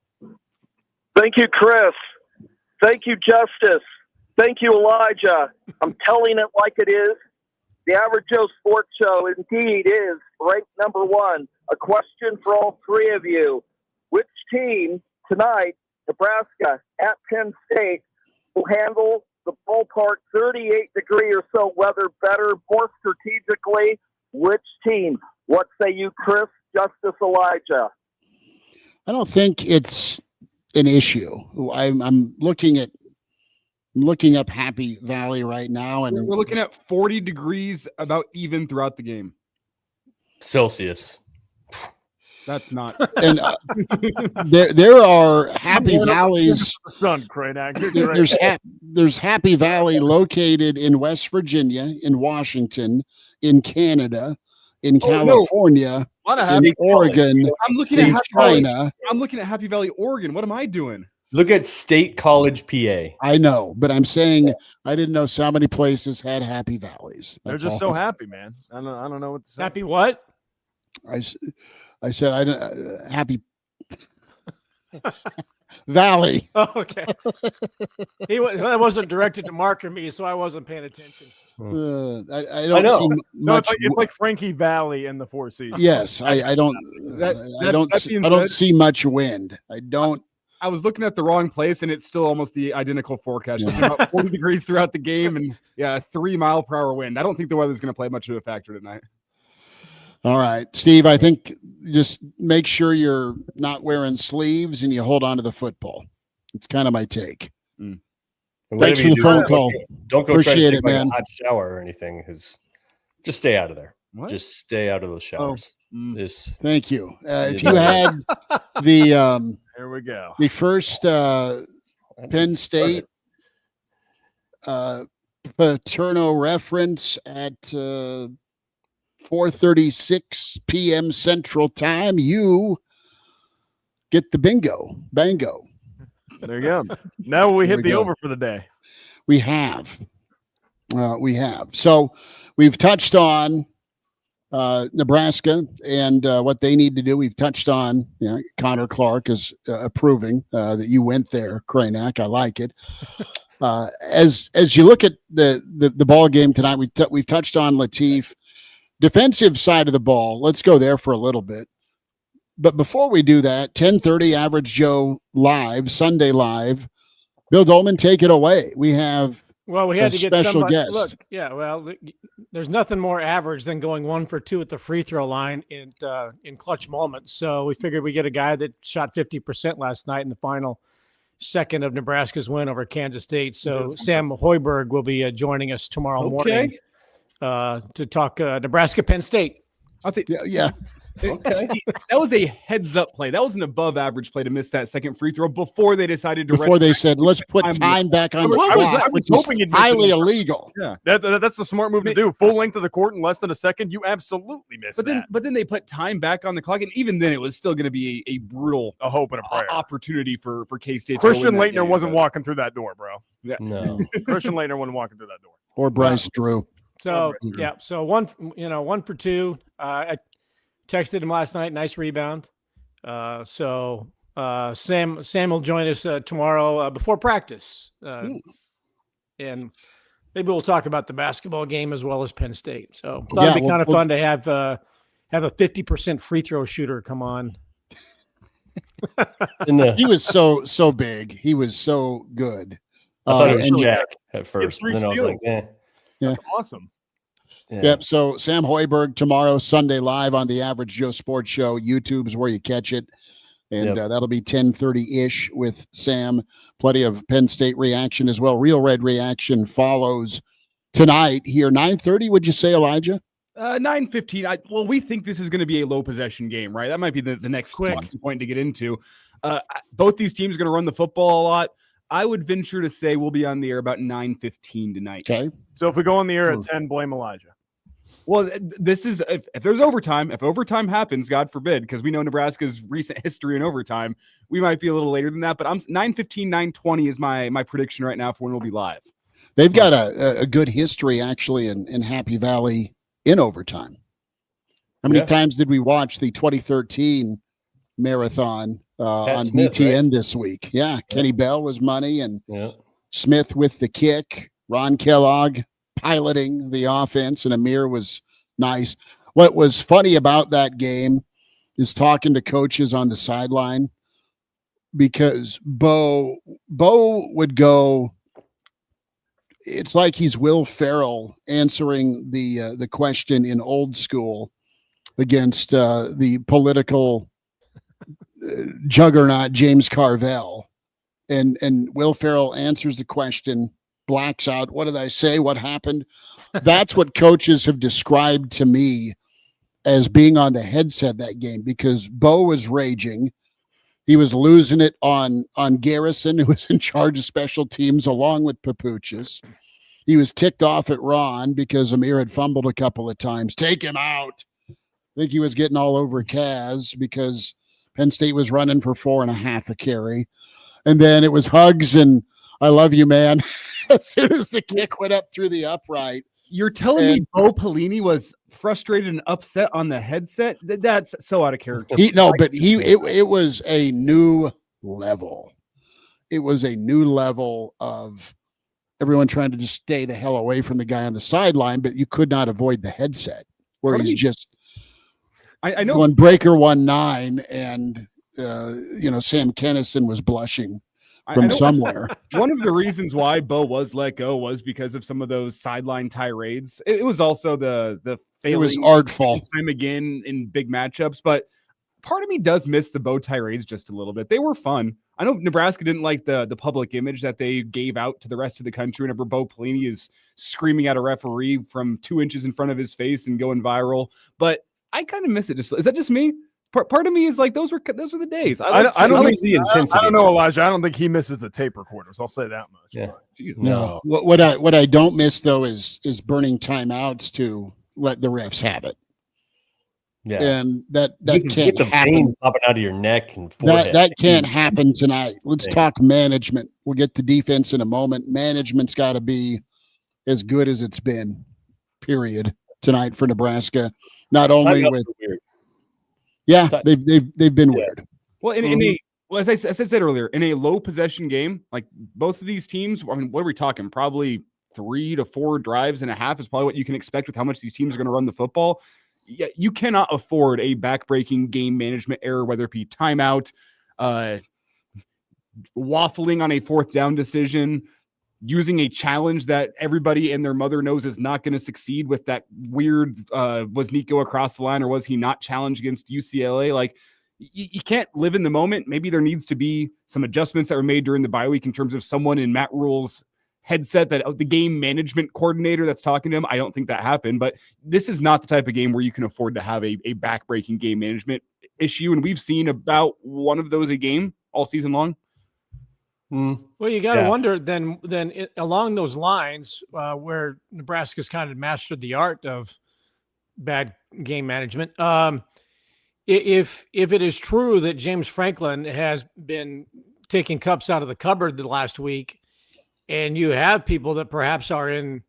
Thank you, Chris. Thank you, Justice. Thank you, Elijah. I'm telling it like it is. The Average Joe Sports Show indeed is ranked number one. A question for all three of you. Which team tonight Nebraska at Penn State will handle the ballpark 38-degree or so weather better, more strategically. Which team? What say you, Chris, Justice, Elijah? I don't think it's an issue. I'm looking up Happy Valley right now, and we're looking at 40 degrees about even throughout the game. Celsius. That's not. And there are Happy Valleys. Son, Kraynak. There's Happy Valley located in West Virginia, in Washington, in Canada, in California, in Oregon, I'm looking in at China. I'm looking at Happy Valley, Oregon. What am I doing? Look at State College, PA. I know, but I'm saying I didn't know so many places had Happy Valleys. They're just so happy, man. I don't know what to say. Happy what? I said I don't Happy Valley. Oh, okay. That wasn't directed to Mark or me, so I wasn't paying attention. I don't see much. It's like Frankie Valley in the Four Seasons. Yes, I don't see much wind. I was looking at the wrong place, and it's still almost the identical forecast. About 40 degrees throughout the game, and 3 mile per hour wind. I don't think the weather's going to play much of a factor tonight. All right, Steve, I think just make sure you're not wearing sleeves and you hold on to the football. It's kind of my take. Thanks for the phone call. Don't go Appreciate try to it, take man. a hot shower or anything. Just stay out of there. What? Just stay out of those showers. Thank you. If you had the here we go. The first Penn State Paterno reference at 4:36 p.m. Central Time, you get the bango. There you go. Now we hit the over for the day. We have. So we've touched on Nebraska and what they need to do. We've touched on Connor Clark is approving that you went there, Kraynak. I like it. As you look at the ball game tonight, we've touched on Latif. Defensive side of the ball, let's go there for a little bit. But before we do that, 10:30 Average Joe Live, Sunday Live. Bill Doleman, take it away. We had to get special somebody. guest. Look, there's nothing more average than going 1 for 2 at the free throw line in clutch moments. So we figured we get a guy that shot 50% last night in the final second of Nebraska's win over Kansas State. So Sam Hoiberg will be joining us tomorrow morning to talk Nebraska Penn State. I'll think, yeah. Okay. That was a heads up play. That was an above average play to miss that second free throw before they decided to. Before they said, let's put time back on the clock, which is highly illegal. Yeah, that's the smart move to do. Full length of the court in less than a second. You absolutely missed that. But then they put time back on the clock, and even then, it was still going to be a brutal, a hope and a prayer opportunity for K-State. Christian Leitner wasn't walking through that door, bro. Yeah. No, Christian Leitner wasn't walking through that door. Or Bryce Drew. So so 1 for 2. I texted him last night. Nice rebound. Sam will join us tomorrow before practice, and maybe we'll talk about the basketball game as well as Penn State. So thought it'd be kind of fun to have a 50% free throw shooter come on. He was so big. He was so good. I thought it was Jack at first, and then I was like, That's awesome. Yeah. Yep. So Sam Hoiberg tomorrow, Sunday Live on the Average Joe Sports Show. YouTube is where you catch it. And that'll be 10:30-ish with Sam. Plenty of Penn State reaction as well. Real Red reaction follows tonight here. 9:30, would you say, Elijah? 9:15. Well, we think this is going to be a low possession game, right? That might be the next talking point to get into. Both these teams are going to run the football a lot. I would venture to say we'll be on the air about 9:15 tonight. Okay. So if we go on the air at 10, blame Elijah. Well, this is if there's overtime, if overtime happens, God forbid, because we know Nebraska's recent history in overtime, we might be a little later than that. But 9:15, 9:20 is my prediction right now for when we'll be live. They've got a good history actually in Happy Valley in overtime. How many times did we watch the 2013 marathon on Smith, BTN right? this week? Yeah, Kenny Bell was money, and Smith with the kick. Ron Kellogg piloting the offense, and Amir was nice. What was funny about that game is talking to coaches on the sideline. because Bo would go. It's like he's Will Ferrell answering the question in Old School against the political juggernaut James Carvell, and Will Ferrell answers the question, blacks out. What did I say? What happened? That's what coaches have described to me as being on the headset that game, because Bo was raging. He was losing it on Garrison, who was in charge of special teams, along with Papuchis. He was ticked off at Ron because Amir had fumbled a couple of times. Take him out. I think he was getting all over Kaz because Penn State was running for 4.5 a carry. And then it was hugs and I love you, man. As soon as the kick went up through the upright. You're telling me Bo Pelini was frustrated and upset on the headset? That's so out of character. It was a new level. It was a new level of everyone trying to just stay the hell away from the guy on the sideline, but you could not avoid the headset where he's just I know when Breaker 1-9 and Sam Kennison was blushing from somewhere. One of the reasons why Bo was let go was because of some of those sideline tirades. It was also the failing. It was artful time again in big matchups, but part of me does miss the Bo tirades just a little bit. They were fun. I know Nebraska didn't like the public image that they gave out to the rest of the country whenever Bo Pelini is screaming at a referee from 2 inches in front of his face and going viral, but I kind of miss it. Is that just me? Part of me is like, those were the days. I don't miss the intensity. I don't know, Elijah. I don't think he misses the tape recorders. I'll say that much. Yeah. No. What I don't miss though is burning timeouts to let the refs have it. Yeah, and that can't get the happen. vein popping out of your neck and forehead. That can't happen tonight. Let's talk management. We'll get to defense in a moment. Management's got to be as good as it's been. Period. Tonight for Nebraska. Not only with. Yeah, they've been weird. Well, as I said earlier, in a low possession game, like both of these teams, I mean, what are we talking? Probably 3 to 4 drives and a half is probably what you can expect with how much these teams are going to run the football. Yeah, you cannot afford a backbreaking game management error, whether it be timeout, waffling on a 4th down decision, using a challenge that everybody and their mother knows is not going to succeed with that weird, was Nico across the line or was he not challenged against UCLA? Like, you can't live in the moment. Maybe there needs to be some adjustments that were made during the bye week in terms of someone in Matt Rule's headset, that the game management coordinator that's talking to him. I don't think that happened, but this is not the type of game where you can afford to have a back-breaking game management issue, and we've seen about one of those a game all season long. Well, you got to wonder then along those lines where Nebraska's kind of mastered the art of bad game management. If it is true that James Franklin has been taking cups out of the cupboard the last week, and you have people that perhaps are in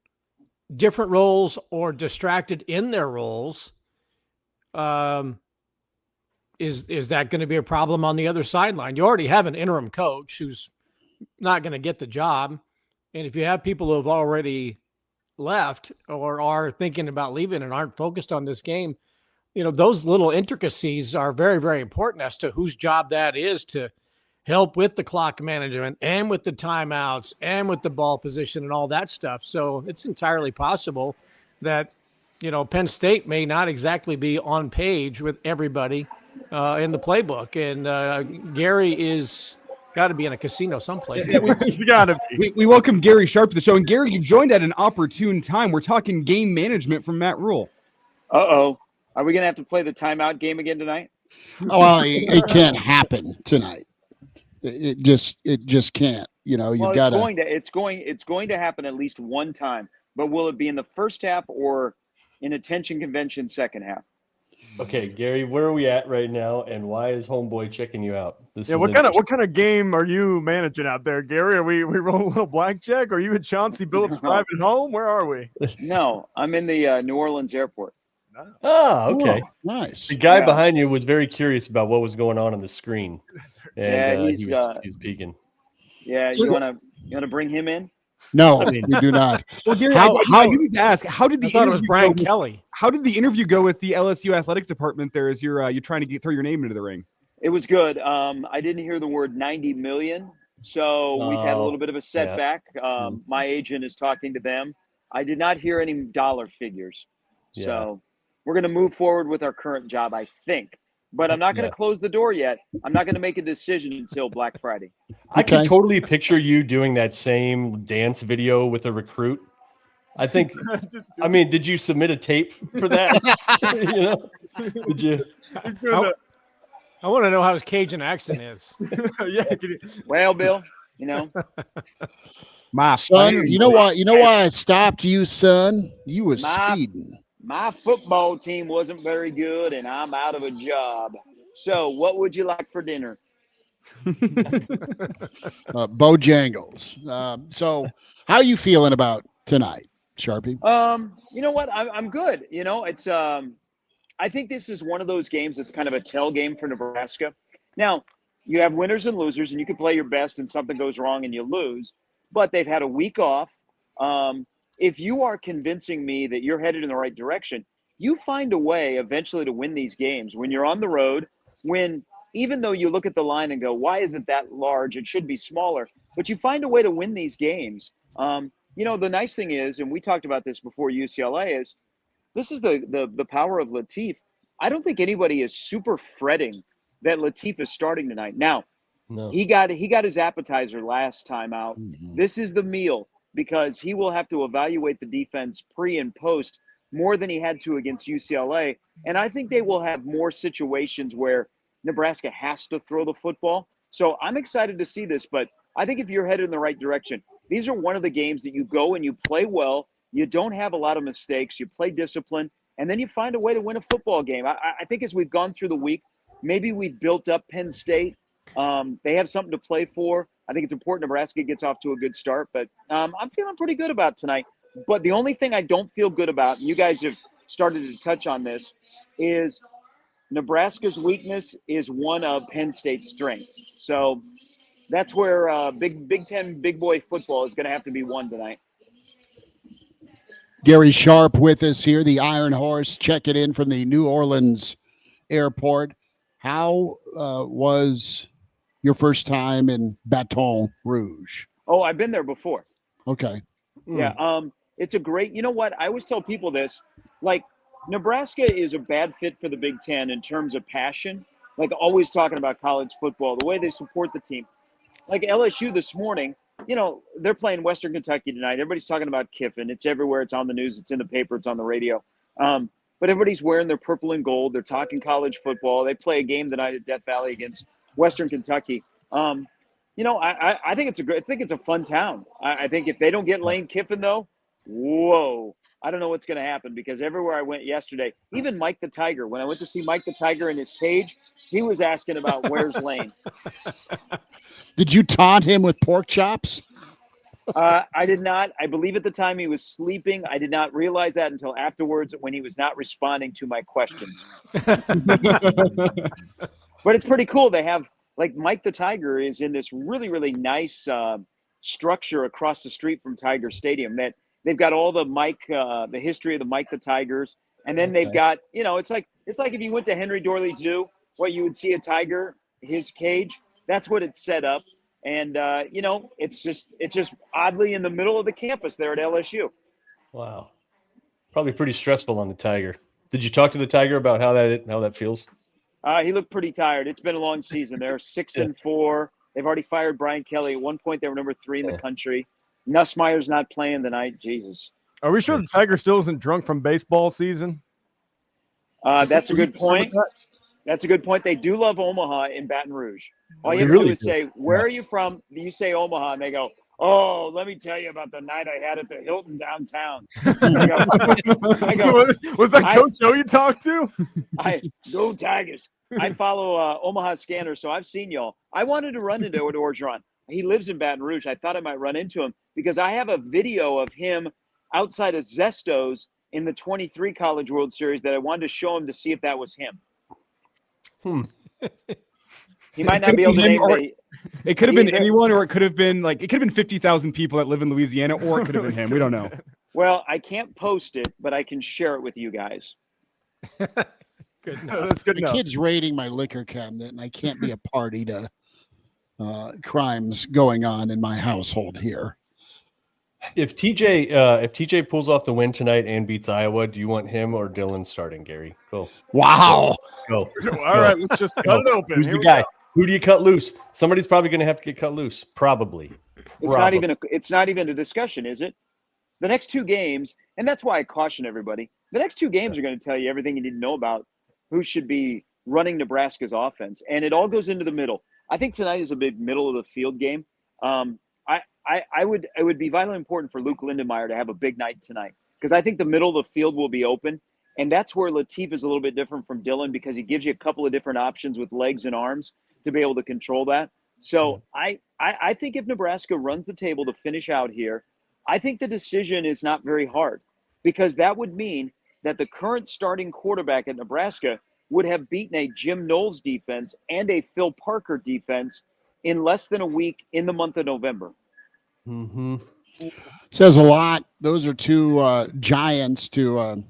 different roles or distracted in their roles, is that going to be a problem on the other sideline? You already have an interim coach who's not going to get the job. And if you have people who have already left or are thinking about leaving and aren't focused on this game, those little intricacies are very, very important as to whose job that is to help with the clock management and with the timeouts and with the ball position and all that stuff. So it's entirely possible that, Penn State may not exactly be on page with everybody in the playbook. And Gary is got to be in a casino someplace. We welcome Gary Sharp to the show. And Gary, you've joined at an opportune time. We're talking game management from Matt Rule. Uh-oh. Are we going to have to play the timeout game again tonight? Oh, well, it can't happen tonight. It just can't. You've got to. It's going to happen at least one time. But will it be in the first half or in attention convention second half? Okay, Gary, where are we at right now, and why is homeboy checking you out? What kind of game are you managing out there, Gary? Are we rolling a little blackjack? Are you at Chauncey Billups' private home? Where are we? No, I'm in the New Orleans airport. Oh, okay. Cool. Nice. The guy behind you was very curious about what was going on the screen. And he was peeking. Yeah, you wanna bring him in? No, we do not. Well, Gary, I need to ask, how did the thought it was Brian Kelly? How did the interview go with the LSU athletic department there as you're trying to throw your name into the ring? It was good. I didn't hear the word 90 million. So we've had a little bit of a setback. My agent is talking to them. I did not hear any dollar figures. Yeah. So we're going to move forward with our current job, I think. But I'm not going to close the door yet. I'm not going to make a decision until Black Friday. I can totally picture you doing that same dance video with a recruit. I think, I mean, did you submit a tape for that? Did you? I want to know how his Cajun accent is. Well, Bill, my son, you know why I stopped you, son? You was speeding. My football team wasn't very good, and I'm out of a job. So what would you like for dinner? Bojangles. So how are you feeling about tonight, Sharpie? You know what? I'm good. It's I think this is one of those games that's kind of a tell game for Nebraska. Now, you have winners and losers, and you can play your best and something goes wrong and you lose, but they've had a week off. If you are convincing me that you're headed in the right direction, you find a way eventually to win these games when you're on the road, when even though you look at the line and go, why is it that large? It should be smaller, but you find a way to win these games. The nice thing is, and we talked about this before UCLA, is this is the power of Latif. I don't think anybody is super fretting that Latif is starting tonight. Now, he got his appetizer last time out. Mm-hmm. This is the meal, because he will have to evaluate the defense pre and post more than he had to against UCLA. And I think they will have more situations where Nebraska has to throw the football. So I'm excited to see this, but I think if you're headed in the right direction, these are one of the games that you go and you play well. You don't have a lot of mistakes. You play discipline, and then you find a way to win a football game. I think as we've gone through the week, maybe we've built up Penn State. They have something to play for. I think it's important Nebraska gets off to a good start, but I'm feeling pretty good about tonight. But the only thing I don't feel good about, and you guys have started to touch on this, is Nebraska's weakness is one of Penn State's strengths. So that's where Big Ten big boy football is going to have to be won tonight. Gary Sharp with us here, the Iron Horse, checking in from the New Orleans airport. How was your first time in Baton Rouge? Oh, I've been there before. Okay. Yeah. It's a great, you know what? I always tell people this, like, Nebraska is a bad fit for the Big Ten in terms of passion. Like, always talking about college football, the way they support the team. Like LSU this morning, they're playing Western Kentucky tonight. Everybody's talking about Kiffin. It's everywhere. It's on the news. It's in the paper. It's on the radio. But everybody's wearing their purple and gold. They're talking college football. They play a game tonight at Death Valley against Western Kentucky. I think it's a fun town. I think if they don't get Lane Kiffin, though, whoa, I don't know what's going to happen, because everywhere I went yesterday, even Mike the Tiger, when I went to see Mike the Tiger in his cage, he was asking about where's Lane. Did you taunt him with pork chops? I did not. I believe at the time he was sleeping. I did not realize that until afterwards when he was not responding to my questions. But it's pretty cool. They have, like, Mike the Tiger is in this really, really nice structure across the street from Tiger Stadium. That they've got all the the history of the Mike the Tigers, and then they've got, it's like if you went to Henry Dorley Zoo, what you would see a tiger, his cage. That's what it's set up. And, it's just oddly in the middle of the campus there at LSU. Wow. Probably pretty stressful on the Tiger. Did you talk to the Tiger about how that feels? He looked pretty tired. It's been a long season. They're 6-4. They've already fired Brian Kelly. At one point, they were number 3 in the country. Nussmeier's not playing tonight. Jesus. Are we sure the Tiger still isn't drunk from baseball season? That's a good point. That's a good point. They do love Omaha in Baton Rouge. All you have to do is say, where are you from? You say Omaha, and they go, oh, let me tell you about the night I had at the Hilton downtown. I go, was that Coach O you talked to? Go Tigers. I follow Omaha Scanner, so I've seen y'all. I wanted to run into Orgeron. He lives in Baton Rouge. I thought I might run into him because I have a video of him outside of Zesto's in the 23 College World Series that I wanted to show him to see if that was him. He might not be able to name me. It could have been anyone, or it could have been 50,000 people that live in Louisiana, or it could have been him. We don't know. Well, I can't post it, but I can share it with you guys. Good That's good The enough. kid's raiding my liquor cabinet, and I can't be a party to crimes going on in my household here. If TJ pulls off the win tonight and beats Iowa, do you want him or Dylan starting, Gary? Go. Wow. Go. All right, let's just cut it open. Who's Here the we guy? go. Who do you cut loose? Somebody's probably going to have to get cut loose. Probably. It's not even a discussion, is it? The next two games, and that's why I caution everybody. The next two games are going to tell you everything you need to know about who should be running Nebraska's offense, and it all goes into the middle. I think tonight is a big middle of the field game. It would be vitally important for Luke Lindenmeyer to have a big night tonight, because I think the middle of the field will be open, and that's where Latif is a little bit different from Dylan, because he gives you a couple of different options with legs and arms to be able to control that. So I think if Nebraska runs the table to finish out here, I think the decision is not very hard, because that would mean that the current starting quarterback at Nebraska would have beaten a Jim Knowles defense and a Phil Parker defense in less than a week in the month of November. Mm-hmm. Says a lot. Those are two giants to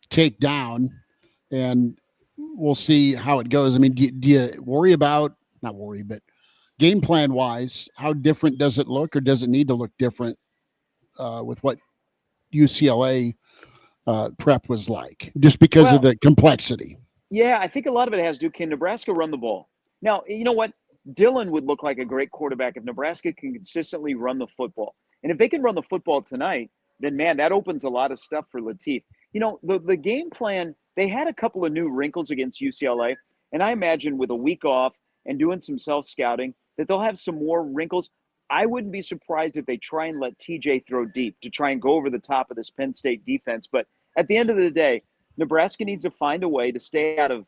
take down, and we'll see how it goes. I mean, do you worry about, not worry, but game plan wise, how different does it look, or does it need to look different with what UCLA prep was like, just because of the complexity? Yeah, I think a lot of it has to do, can Nebraska run the ball? Now, you know what? Dylan would look like a great quarterback if Nebraska can consistently run the football. And if they can run the football tonight, then, man, that opens a lot of stuff for Latif. You know, the game plan, they had a couple of new wrinkles against UCLA, and I imagine with a week off and doing some self-scouting that they'll have some more wrinkles. I wouldn't be surprised if they try and let TJ throw deep to try and go over the top of this Penn State defense. But at the end of the day, Nebraska needs to find a way to stay out of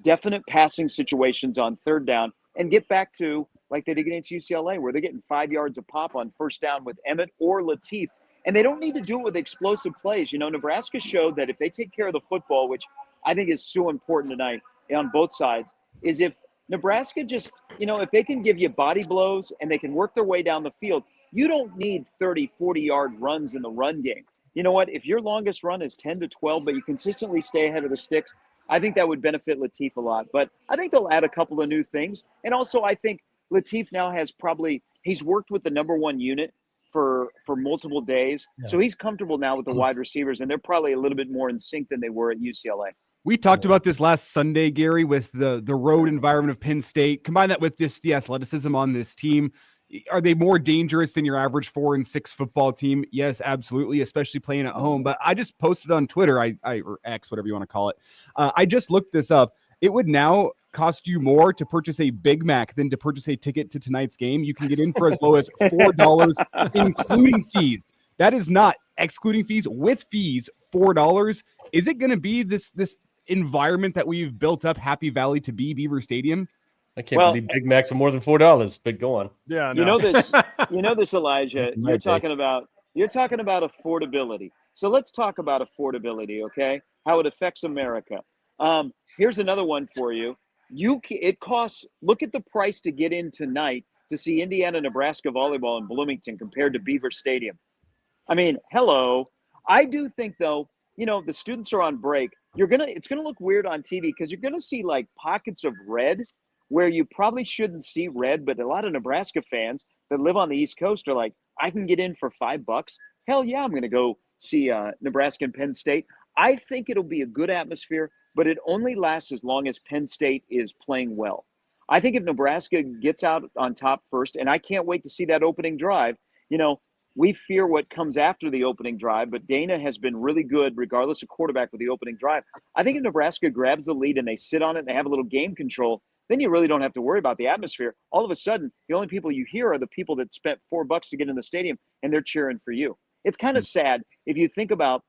definite passing situations on third down and get back to like they did against UCLA, where they're getting 5 yards a pop on first down with Emmett or Latif. And they don't need to do it with explosive plays. You know, Nebraska showed that if they take care of the football, which I think is so important tonight on both sides, is if Nebraska just, you know, if they can give you body blows and they can work their way down the field, you don't need 30, 40-yard runs in the run game. You know what? If your longest run is 10 to 12, but you consistently stay ahead of the sticks, I think that would benefit Latif a lot. But I think they'll add a couple of new things. And also, I think Latif now has he's worked with the number one unit for multiple days. Yeah. So he's comfortable now with the wide receivers, and they're probably a little bit more in sync than they were at UCLA. We talked about this last Sunday, Gary, with the road environment of Penn State. Combine that with the athleticism on this team. Are they more dangerous than your average 4-6 football team? Yes, absolutely, especially playing at home. But I just posted on Twitter, or X, whatever you want to call it. I just looked this up. It would now cost you more to purchase a Big Mac than to purchase a ticket to tonight's game. You can get in for as low as $4, including fees. That is not excluding fees, with fees, $4. Is it going to be this environment that we've built up Happy Valley to be, Beaver Stadium? I can't believe Big Macs are more than $4, but go on. Yeah, no. You know this, Elijah. You're talking about affordability. So let's talk about affordability, okay? How it affects America. Here's another one for you. It costs. Look at the price to get in tonight to see Indiana, Nebraska volleyball in Bloomington compared to Beaver Stadium. I mean, hello. I do think though, you know, the students are on break. It's gonna look weird on TV because you're gonna see like pockets of red where you probably shouldn't see red, but a lot of Nebraska fans that live on the East Coast are like, I can get in for $5. Hell yeah, I'm going to go see Nebraska and Penn State. I think it'll be a good atmosphere, but it only lasts as long as Penn State is playing well. I think if Nebraska gets out on top first, and I can't wait to see that opening drive, you know, we fear what comes after the opening drive, but Dana has been really good regardless of quarterback with the opening drive. I think if Nebraska grabs the lead and they sit on it and they have a little game control, then you really don't have to worry about the atmosphere. All of a sudden, the only people you hear are the people that spent $4 to get in the stadium, and they're cheering for you. It's kind of sad if you think about,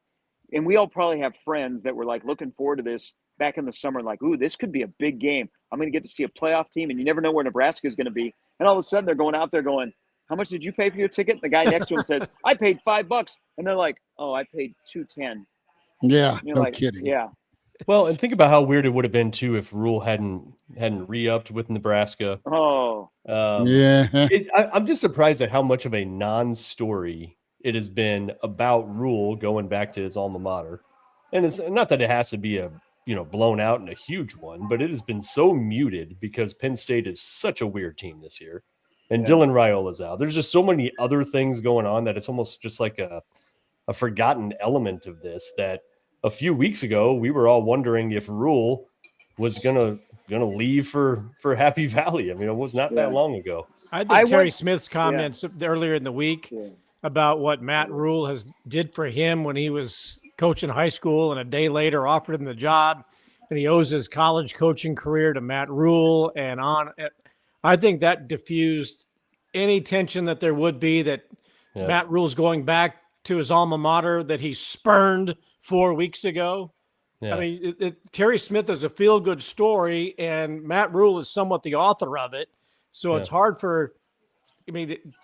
and we all probably have friends that were like looking forward to this back in the summer, like, ooh, this could be a big game. I'm going to get to see a playoff team, and you never know where Nebraska is going to be. And all of a sudden, they're going out there going, how much did you pay for your ticket? The guy next to him says, I paid $5. And they're like, oh, I paid $2.10. Yeah, no kidding. Yeah. Well, and think about how weird it would have been too if Rule hadn't re-upped with Nebraska. Oh, yeah. I'm just surprised at how much of a non-story it has been about Rule going back to his alma mater. And it's not that it has to be a blown out in a huge one, but it has been so muted because Penn State is such a weird team this year. And Dylan Raiola's out. There's just so many other things going on that it's almost just like a forgotten element of this, that a few weeks ago we were all wondering if Rule was gonna leave for Happy Valley. I mean, it was not that long ago. I think Terry Smith's comments earlier in the week about what Matt Rule did for him when he was coaching high school, and a day later offered him the job, and he owes his college coaching career to Matt Rule and on. I think that diffused any tension that there would be that Matt Rule's going back to his alma mater that he spurned 4 weeks ago. Yeah. I mean, Terry Smith is a feel-good story, and Matt Rule is somewhat the author of it. So it's hard to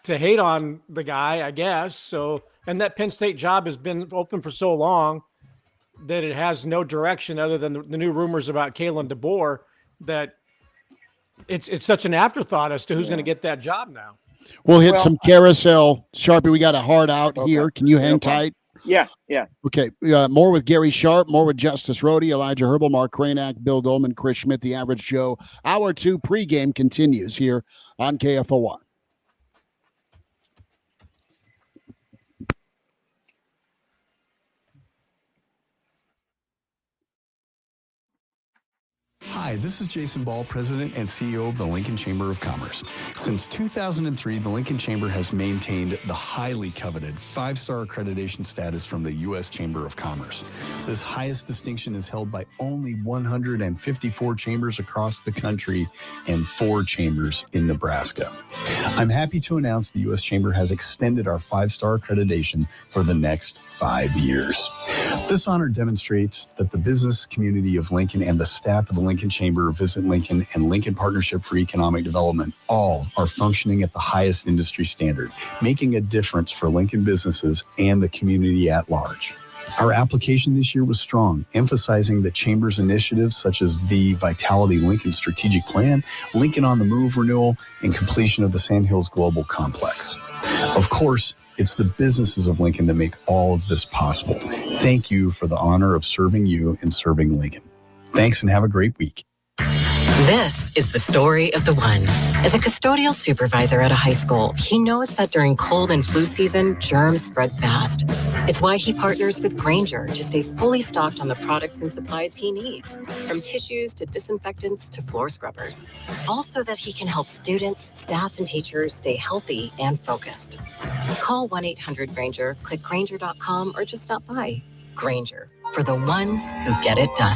hate on the guy, I guess. So, and that Penn State job has been open for so long that it has no direction other than the new rumors about Kalen DeBoer, that it's such an afterthought as to who's going to get that job now. We'll hit some carousel. Sharpie, we got a hard out here. Can you hang tight? Yeah. Okay. More with Gary Sharp, more with Justice Rhody, Elijah Herbel, Mark Kraynak, Bill Doleman, Chris Schmidt, the Average Joe. Hour 2 pregame continues here on KFOI. Hi, this is Jason Ball, President and CEO of the Lincoln Chamber of Commerce. Since 2003, the Lincoln Chamber has maintained the highly coveted 5-star accreditation status from the U.S. Chamber of Commerce. This highest distinction is held by only 154 chambers across the country and 4 chambers in Nebraska. I'm happy to announce the U.S. Chamber has extended our 5-star accreditation for the next 5 years. This honor demonstrates that the business community of Lincoln and the staff of the Lincoln Chamber, Visit Lincoln, and Lincoln Partnership for Economic Development all are functioning at the highest industry standard, making a difference for Lincoln businesses and the community at large. Our application this year was strong, emphasizing the Chamber's initiatives such as the Vitality Lincoln Strategic Plan, Lincoln on the Move renewal, and completion of the Sandhills Global Complex. Of course, it's the businesses of Lincoln that make all of this possible. Thank you for the honor of serving you and serving Lincoln. Thanks and have a great week. This is the story of the one. As a custodial supervisor at a high school, he knows that during cold and flu season, germs spread fast. It's why he partners with Grainger to stay fully stocked on the products and supplies he needs, from tissues to disinfectants to floor scrubbers. Also that he can help students, staff, and teachers stay healthy and focused. Call 1-800-GRAINGER, click Grainger.com, or just stop by. Grainger, for the ones who get it done.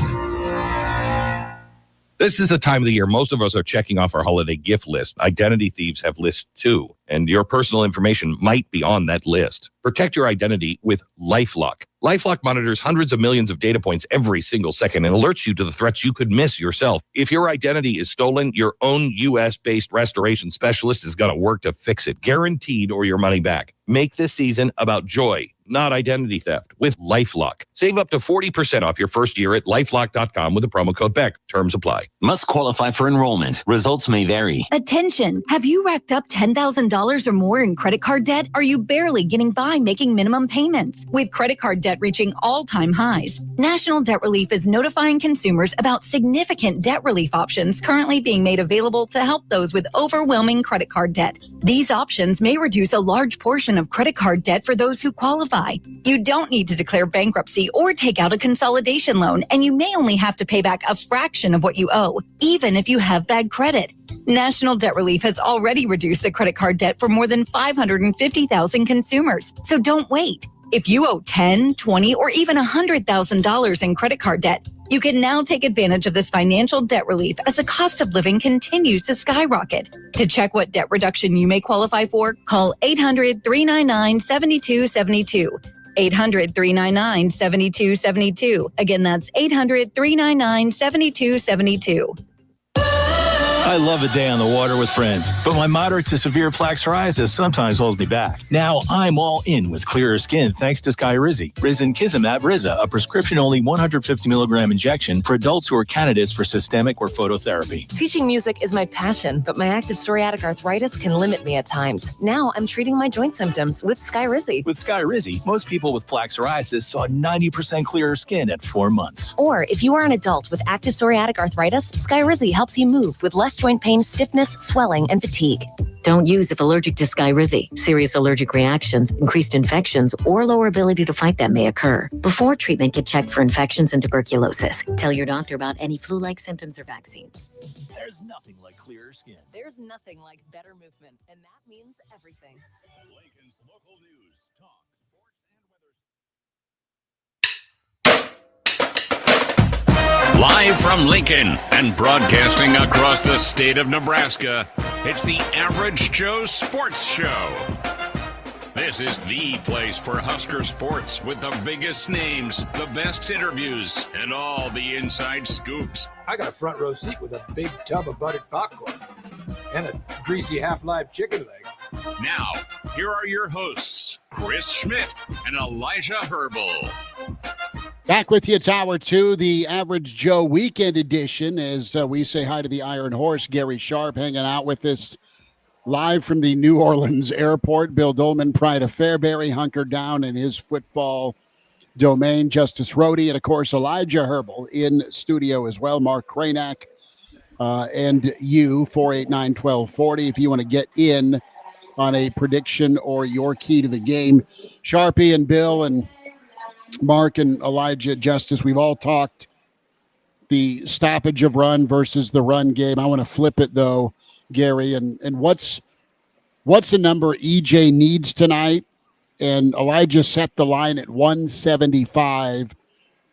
This is the time of the year most of us are checking off our holiday gift list. Identity thieves have lists too, and your personal information might be on that list. Protect your identity with LifeLock. LifeLock monitors hundreds of millions of data points every single second and alerts you to the threats you could miss yourself. If your identity is stolen, your own U.S.-based restoration specialist is going to work to fix it, guaranteed, or your money back. Make this season about joy, not identity theft, with LifeLock. Save up to 40% off your first year at LifeLock.com with the promo code BECK. Terms apply. Must qualify for enrollment. Results may vary. Attention! Have you racked up $10,000 or more in credit card debt? Are you barely getting by making minimum payments? With credit card debt reaching all-time highs, National Debt Relief is notifying consumers about significant debt relief options currently being made available to help those with overwhelming credit card debt. These options may reduce a large portion of credit card debt for those who qualify. You don't need to declare bankruptcy or take out a consolidation loan, and you may only have to pay back a fraction of what you owe, even if you have bad credit. National Debt Relief has already reduced the credit card debt for more than 550,000 consumers, so don't wait. If you owe $10,000, $20,000, or even $100,000 in credit card debt, you can now take advantage of this financial debt relief as the cost of living continues to skyrocket. To check what debt reduction you may qualify for, call 800-399-7272. 800-399-7272. Again, that's 800-399-7272. I love a day on the water with friends, but my moderate to severe plaque psoriasis sometimes holds me back. Now I'm all in with clearer skin thanks to Skyrizi. Risankizumab Riza, a prescription-only 150 milligram injection for adults who are candidates for systemic or phototherapy. Teaching music is my passion, but my active psoriatic arthritis can limit me at times. Now I'm treating my joint symptoms with Skyrizi. With Skyrizi, most people with plaque psoriasis saw 90% clearer skin at 4 months. Or if you are an adult with active psoriatic arthritis, Skyrizi helps you move with less joint pain, stiffness, swelling, and fatigue. Don't use if allergic to Skyrizi. Serious allergic reactions, increased infections, or lower ability to fight them may occur. Before treatment, get checked for infections and tuberculosis. Tell your doctor about any flu-like symptoms or vaccines. There's nothing like clearer skin. There's nothing like better movement, and that means everything. Lincoln's local news, talk, live from Lincoln and broadcasting across the state of Nebraska, it's the Average Joe Sports Show. This is the place for Husker sports with the biggest names, the best interviews, and all the inside scoops. I got a front row seat with a big tub of buttered popcorn and a greasy half-live chicken leg. Now, here are your hosts, Chris Schmidt and Elijah Herbel. Back with you, it's hour 2, the Average Joe Weekend Edition, as we say hi to the Iron Horse, Gary Sharp, hanging out with us live from the New Orleans airport. Bill Doleman, Pride of Fairbury, hunkered down in his football domain. Justice Rhody, and, of course, Elijah Herbel in studio as well. Mark Kraynak and you, 489-1240, if you want to get in on a prediction or your key to the game. Sharpie and Bill and Mark and Elijah, Justice, we've all talked the stoppage of run versus the run game. I want to flip it, though, Gary, and what's the number EJ needs tonight? And Elijah set the line at 175.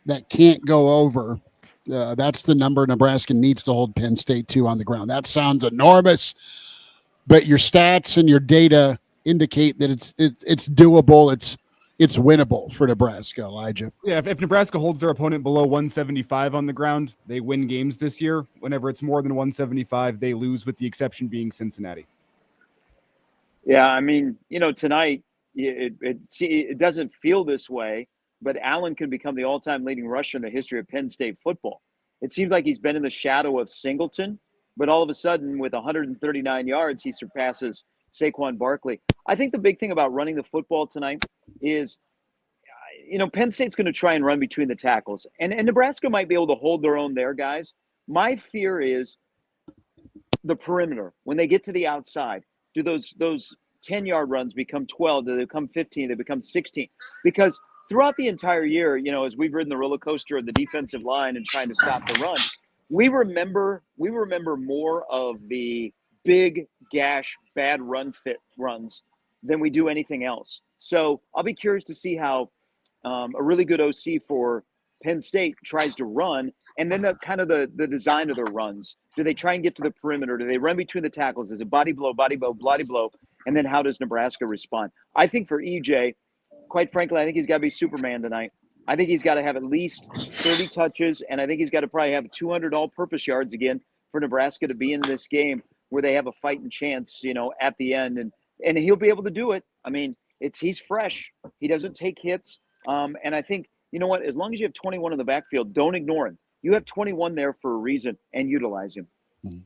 That can't go over. That's the number Nebraska needs to hold Penn State to on the ground. That sounds enormous, but your stats and your data indicate that it's doable. It's winnable for Nebraska, Elijah. Yeah, if Nebraska holds their opponent below 175 on the ground, they win games this year. Whenever it's more than 175, they lose, with the exception being Cincinnati. Yeah, I mean, tonight it doesn't feel this way, but Allen can become the all-time leading rusher in the history of Penn State football. It seems like he's been in the shadow of Singleton, but all of a sudden, with 139 yards, he surpasses Saquon Barkley. I think the big thing about running the football tonight is, Penn State's going to try and run between the tackles. And Nebraska might be able to hold their own there, guys. My fear is the perimeter. When they get to the outside, do those 10-yard runs become 12? Do they become 15? Do they become 16? Because throughout the entire year, as we've ridden the roller coaster of the defensive line and trying to stop the run, we remember more of the big gash, bad run fit runs than we do anything else. So I'll be curious to see how a really good OC for Penn State tries to run, and then the design of their runs. Do they try and get to the perimeter? Do they run between the tackles? Is it body blow, bloody blow? And then how does Nebraska respond? I think for EJ, quite frankly, I think he's got to be Superman tonight. I think he's got to have at least 30 touches, and I think he's got to probably have 200 all-purpose yards again for Nebraska to be in this game where they have a fighting chance, at the end. And he'll be able to do it. I mean, he's fresh. He doesn't take hits. And I think, as long as you have 21 in the backfield, don't ignore him. You have 21 there for a reason, and utilize him.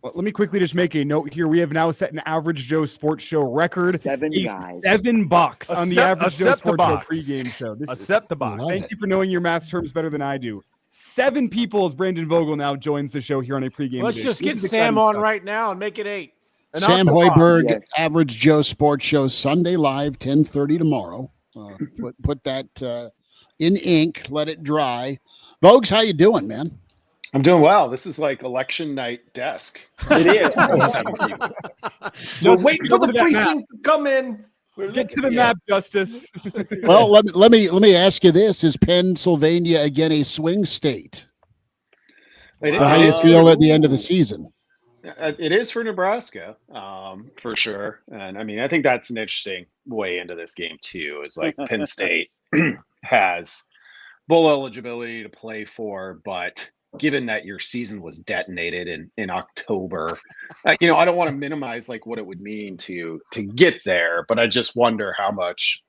Well, let me quickly just make a note here. We have now set an Average Joe Sports Show record. $7 on the Average Joe Sports Show pregame show. Accept the box. Thank you for knowing your math terms better than I do. 7 people as Brandon Vogel now joins the show here on a pregame. Let's just get Sam on right now and make it 8. Sam Hoiberg, yes. Average Joe Sports Show, Sunday live, 10:30 tomorrow. Put that in ink, let it dry. Vogues, how you doing, man? I'm doing well. This is like election night desk. It is. 7 people. We're waiting for the precinct to come in. Get to the map, Justice. Well, let me ask you this: is Pennsylvania again a swing state? How do you feel at the end of the season? It is for Nebraska, for sure. And I mean, I think that's an interesting way into this game too. Is like Penn State has bowl eligibility to play for, but given that your season was detonated in October, I don't want to minimize like what it would mean to get there, but I just wonder how much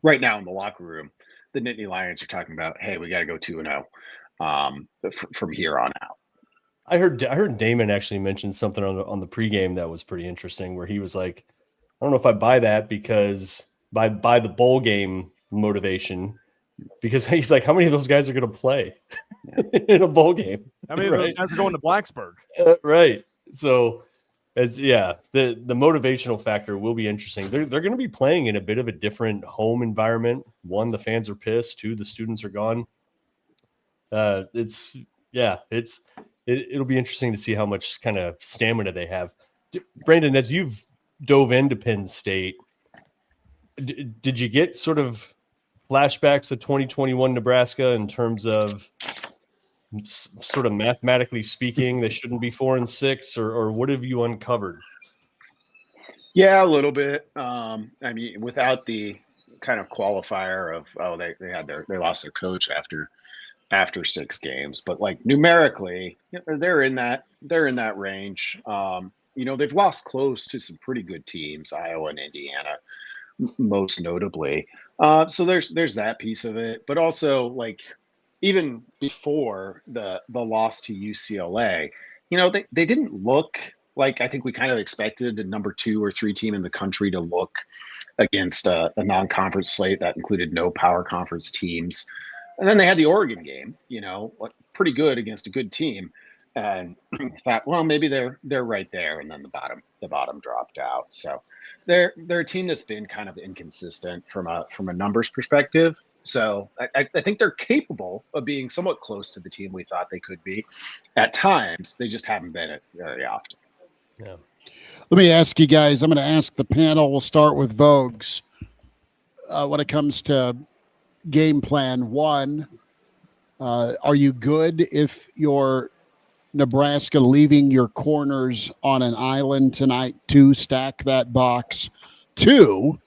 right now in the locker room the Nittany Lions are talking about, hey, we got to go 2-0 from here on out. I heard Damon actually mention something on the pregame that was pretty interesting, where he was like, I don't know if I buy that, because by the bowl game motivation, because he's like, how many of those guys are going to play in a bowl game? How many of those guys are going to Blacksburg? Right. So the motivational factor will be interesting. They're going to be playing in a bit of a different home environment. One, the fans are pissed. Two, the students are gone. It'll be interesting to see how much kind of stamina they have. Brandon, as you've dove into Penn State, did you get sort of flashbacks of 2021 Nebraska in terms of sort of mathematically speaking, they shouldn't be 4-6, or what have you uncovered? Yeah, a little bit. I mean, without the kind of qualifier of, they lost their coach after 6 games, but like numerically, they're in that range. They've lost close to some pretty good teams, Iowa and Indiana, most notably. So there's that piece of it, but also like even before the loss to UCLA, they didn't look like I think we kind of expected the number 2 or 3 team in the country to look against a non-conference slate that included no power conference teams. And then they had the Oregon game, pretty good against a good team, and thought, well, maybe they're right there. And then the bottom dropped out. So they're a team that's been kind of inconsistent from a numbers perspective. So I think they're capable of being somewhat close to the team we thought they could be. At times, they just haven't been it very often. Yeah. Let me ask you guys. I'm going to ask the panel. We'll start with Vogues. When it comes to game plan 1, are you good if you're Nebraska leaving your corners on an island tonight to stack that box? 2,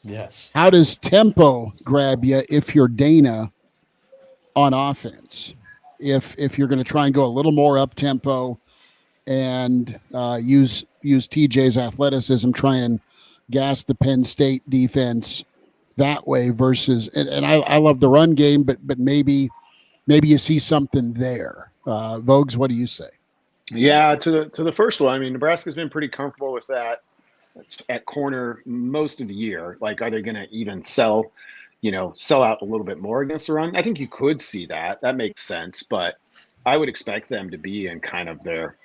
yes. How does tempo grab you if you're Dana on offense? If you're going to try and go a little more up tempo and use TJ's athleticism, try and gas the Penn State defense that way versus, and I love the run game, but maybe you see something there. Vogues, what do you say? Yeah, to the first one, I mean, Nebraska's been pretty comfortable with that at corner most of the year. Like, are they going to even sell out a little bit more against the run? I think you could see that. That makes sense, but I would expect them to be in kind of their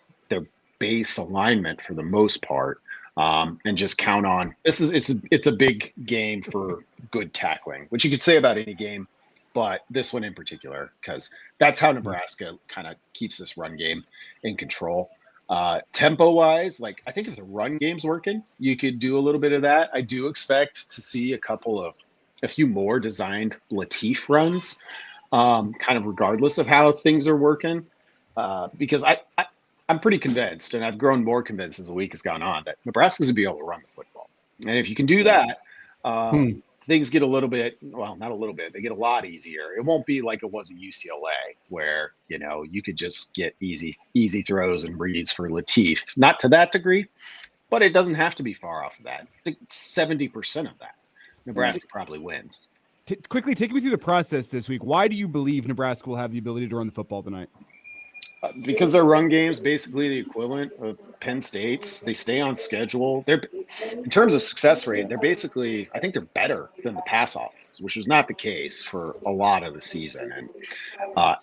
base alignment for the most part. And just count on it's a big game for good tackling, which you could say about any game, but this one in particular, because that's how Nebraska kind of keeps this run game in control. Tempo wise, like I think if the run game's working, you could do a little bit of that. I do expect to see a few more designed Latif runs, kind of regardless of how things are working, because I'm pretty convinced, and I've grown more convinced as the week has gone on, that Nebraska's going to be able to run the football. And if you can do that, things get a little bit, well, not a little bit, they get a lot easier. It won't be like it was at UCLA where, you could just get easy throws and reads for Latif. Not to that degree, but it doesn't have to be far off of that. I think 70% of that, Nebraska probably wins. Quickly, take me through the process this week. Why do you believe Nebraska will have the ability to run the football tonight? Because their run game's basically the equivalent of Penn State's. They stay on schedule. They're, in terms of success rate, I think they're better than the pass offense, which was not the case for a lot of the season. And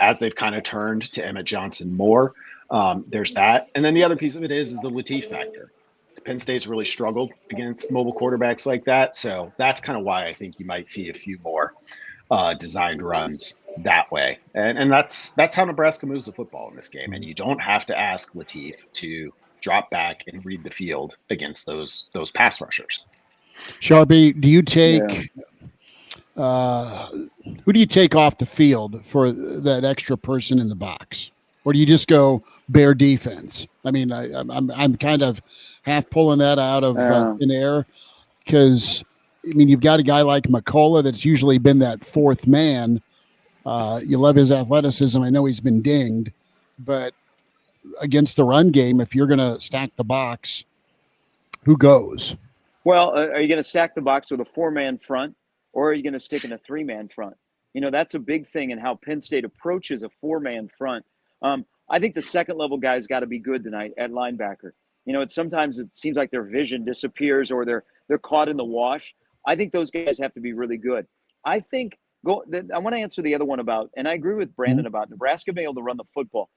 as they've kind of turned to Emmett Johnson more, there's that. And then the other piece of it is the Latif factor. Penn State's really struggled against mobile quarterbacks like that. So that's kind of why I think you might see a few more designed runs that way. And that's how Nebraska moves the football in this game. And you don't have to ask Latif to drop back and read the field against those pass rushers. Sharpie, do you take who do you take off the field for that extra person in the box? Or do you just go bare defense? I mean, I'm kind of half pulling that out of thin air because, I mean, you've got a guy like McCullough that's usually been that fourth man, You love his athleticism. I know he's been dinged, but against the run game, if you're going to stack the box, who goes? Well, are you going to stack the box with a 4-man front, or are you going to stick in a 3-man front? That's a big thing in how Penn State approaches a 4-man front. I think the second-level guys got to be good tonight at linebacker. Sometimes it seems like their vision disappears or they're caught in the wash. I think those guys have to be really good. I want to answer the other one about, and I agree with Brandon about Nebraska being able to run the football.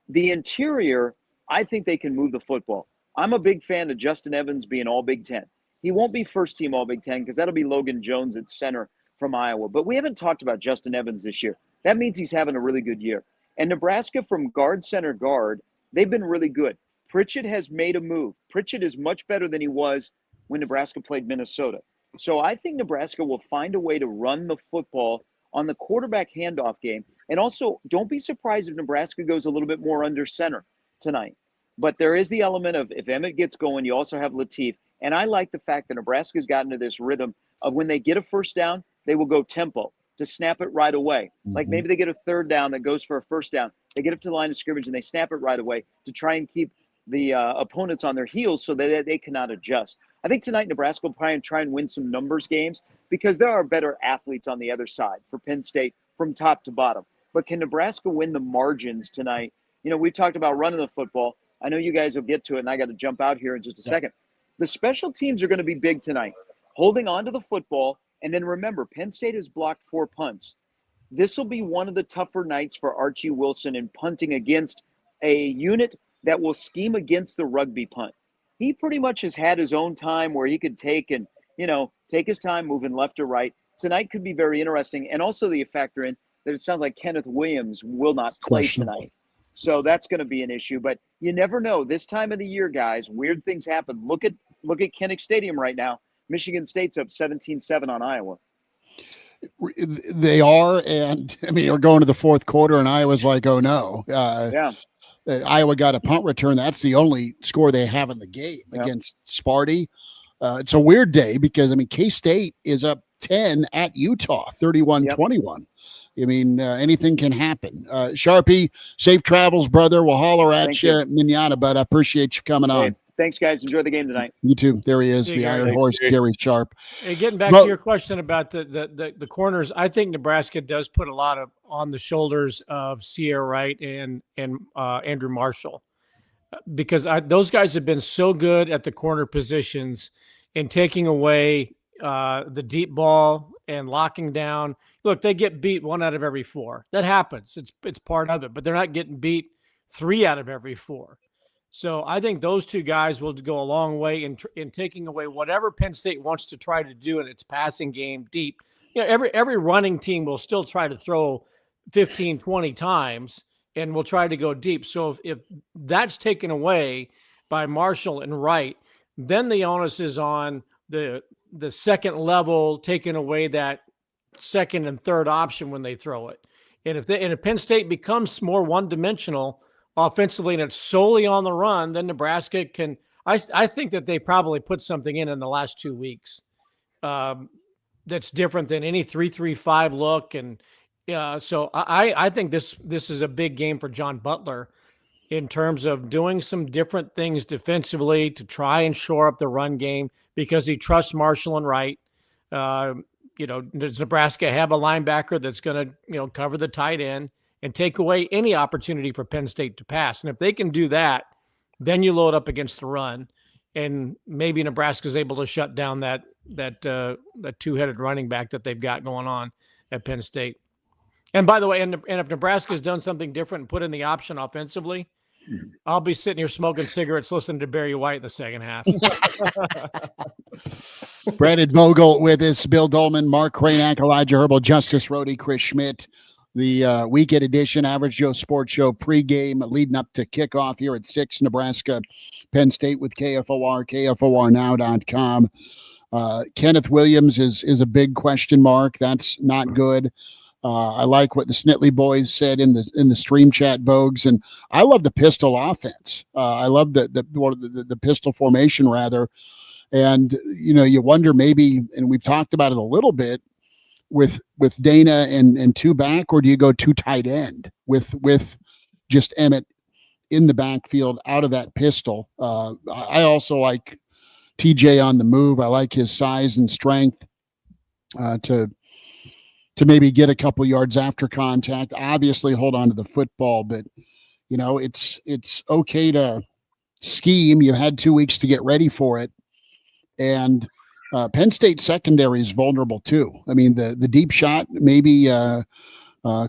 The interior, I think they can move the football. I'm a big fan of Justin Evans being all Big Ten. He won't be first team all Big Ten because that'll be Logan Jones at center from Iowa. But we haven't talked about Justin Evans this year. That means he's having a really good year. And Nebraska from guard, center, guard, they've been really good. Pritchett has made a move. Pritchett is much better than he was when Nebraska played Minnesota. So I think Nebraska will find a way to run the football on the quarterback handoff game. And also, don't be surprised if Nebraska goes a little bit more under center tonight. But there is the element of if Emmett gets going, you also have Latif. And I like the fact that Nebraska's gotten to this rhythm of when they get a first down, they will go tempo to snap it right away. Like maybe they get a third down that goes for a first down. They get up to the line of scrimmage and they snap it right away to try and keep the opponents on their heels so that they cannot adjust. I think tonight Nebraska will probably try and win some numbers games because there are better athletes on the other side for Penn State from top to bottom. But can Nebraska win the margins tonight? We've talked about running the football. I know you guys will get to it, and I got to jump out here in just a second. The special teams are going to be big tonight, holding on to the football. And then remember, Penn State has blocked 4 punts. This will be one of the tougher nights for Archie Wilson in punting against a unit that will scheme against the rugby punt. He pretty much has had his own time where he could take his time moving left or right. Tonight could be very interesting. And also the factor in that it sounds like Kenneth Williams will not play tonight. So that's going to be an issue. But you never know. This time of the year, guys, weird things happen. Look at Kinnick Stadium right now. Michigan State's up 17-7 on Iowa. They are, and we're going to the fourth quarter, and Iowa's like, oh no. Iowa got a punt return. That's the only score they have in the game against Sparty. It's a weird day because, K-State is up 10 at Utah, 31-21. Anything can happen. Sharpie, safe travels, brother. We'll holler at you, Mignata, but I appreciate you coming on. Thanks, guys. Enjoy the game tonight. You too. There he is, the Iron Horse, Gary Sharp. Hey, getting back to your question about the corners, I think Nebraska does put a lot on the shoulders of Sierra Wright and Andrew Marshall, because those guys have been so good at the corner positions in taking away the deep ball and locking down. Look, they get beat 1 out of every 4. That happens. It's part of it, but they're not getting beat 3 out of every 4. So I think those two guys will go a long way in taking away whatever Penn State wants to try to do in its passing game deep. Every running team will still try to throw 15, 20 times and will try to go deep. So if that's taken away by Marshall and Wright, then the onus is on the second level, taking away that second and third option when they throw it. And if Penn State becomes more one-dimensional offensively and it's solely on the run, then Nebraska can – I think that they probably put something in the last 2 weeks that's different than any 3-3-5 look. And so I think this is a big game for John Butler in terms of doing some different things defensively to try and shore up the run game because he trusts Marshall and Wright. Does Nebraska have a linebacker that's going to, cover the tight end and take away any opportunity for Penn State to pass? And if they can do that, then you load up against the run, and maybe Nebraska's able to shut down that two-headed running back that they've got going on at Penn State. And by the way, and if Nebraska's done something different and put in the option offensively, I'll be sitting here smoking cigarettes listening to Barry White in the second half. Brandon Vogel with us, Bill Doleman, Mark Kraynak, Elijah Herbel, Justice Rhody, Chris Schmidt. The weekend edition Average Joe Sports Show pregame leading up to kickoff here at 6, Nebraska, Penn State with KFOR, KFORnow.com. Kenneth Williams is a big question mark. That's not good. I like what the Snitley boys said in the stream chat, Bogues, and I love the pistol offense. I love the pistol formation rather, and you wonder maybe, and we've talked about it a little bit. with Dana and two back, or do you go two tight end with just Emmett in the backfield out of that pistol? I also like TJ on the move. I like his size and strength to maybe get a couple yards after contact. Obviously, hold on to the football, but it's okay to scheme. You had 2 weeks to get ready for it, and Penn State secondary is vulnerable too. I mean, the deep shot, maybe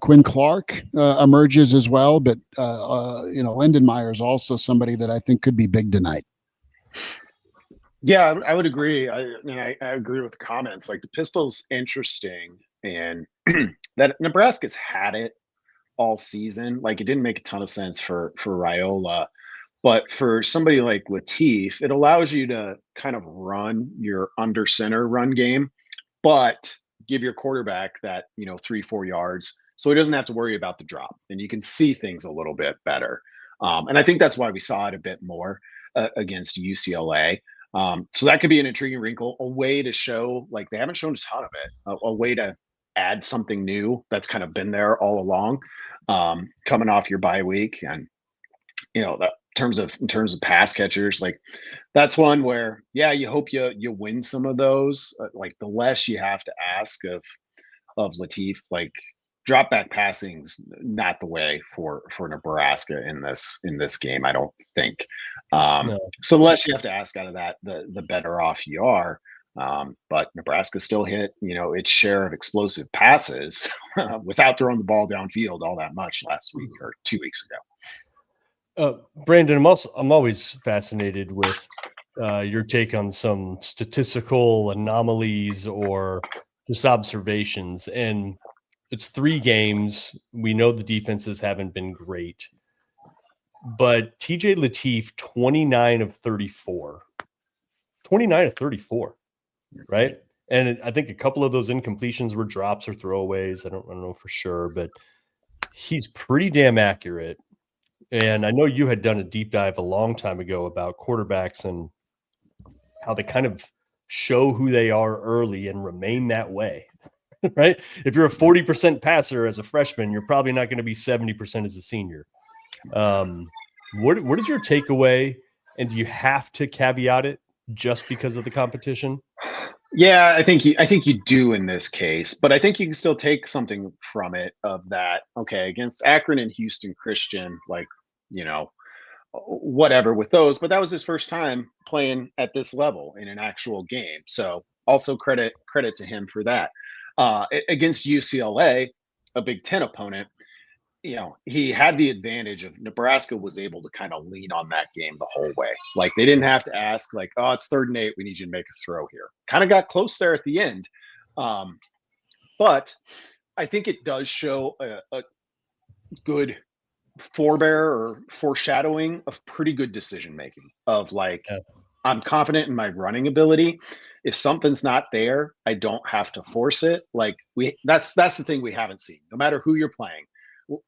Quinn Clark emerges as well, but Lindenmeyer is also somebody that I think could be big tonight. Yeah, I would agree. I agree with the comments. Like, the pistol's interesting, and that Nebraska's had it all season. Like, it didn't make a ton of sense for Raiola, but for somebody like Latif, it allows you to kind of run your under center run game, but give your quarterback that 3-4 yards, so he doesn't have to worry about the drop, and you can see things a little bit better. And I think that's why we saw it a bit more against UCLA. So that could be an intriguing wrinkle, a way to show, like, they haven't shown a ton of it, a way to add something new that's kind of been there all along, coming off your bye week. And that in terms of pass catchers, like, that's one where, yeah, you hope you win some of those. Like, the less you have to ask of Latif, like, drop back passing's not the way for Nebraska in this game, I don't think. No. So the less you have to ask out of that, the better off you are. But Nebraska still hit, its share of explosive passes without throwing the ball downfield all that much last week or 2 weeks ago. Brandon, I'm always fascinated with your take on some statistical anomalies or just observations. And it's 3 games. We know the defenses haven't been great, but TJ Latif, 29 of 34, right? And I think a couple of those incompletions were drops or throwaways. I don't know for sure, but he's pretty damn accurate. And I know you had done a deep dive a long time ago about quarterbacks and how they kind of show who they are early and remain that way, right? If you're a 40% passer as a freshman, you're probably not going to be 70% as a senior. What is your takeaway? And do you have to caveat it just because of the competition? Yeah, I think you do in this case, but I think you can still take something from it of that. Okay, against Akron and Houston Christian, like, whatever with those, but that was his first time playing at this level in an actual game. So also credit to him for that. Against UCLA, a Big Ten opponent, he had the advantage of Nebraska was able to kind of lean on that game the whole way. Like, they didn't have to ask, like, oh, it's 3rd and 8, we need you to make a throw here. Kind of got close there at the end. But I think it does show a good forebear or foreshadowing of pretty good decision making of, like, I'm confident in my running ability. If something's not there, I don't have to force it. Like, that's the thing we haven't seen. No matter who you're playing,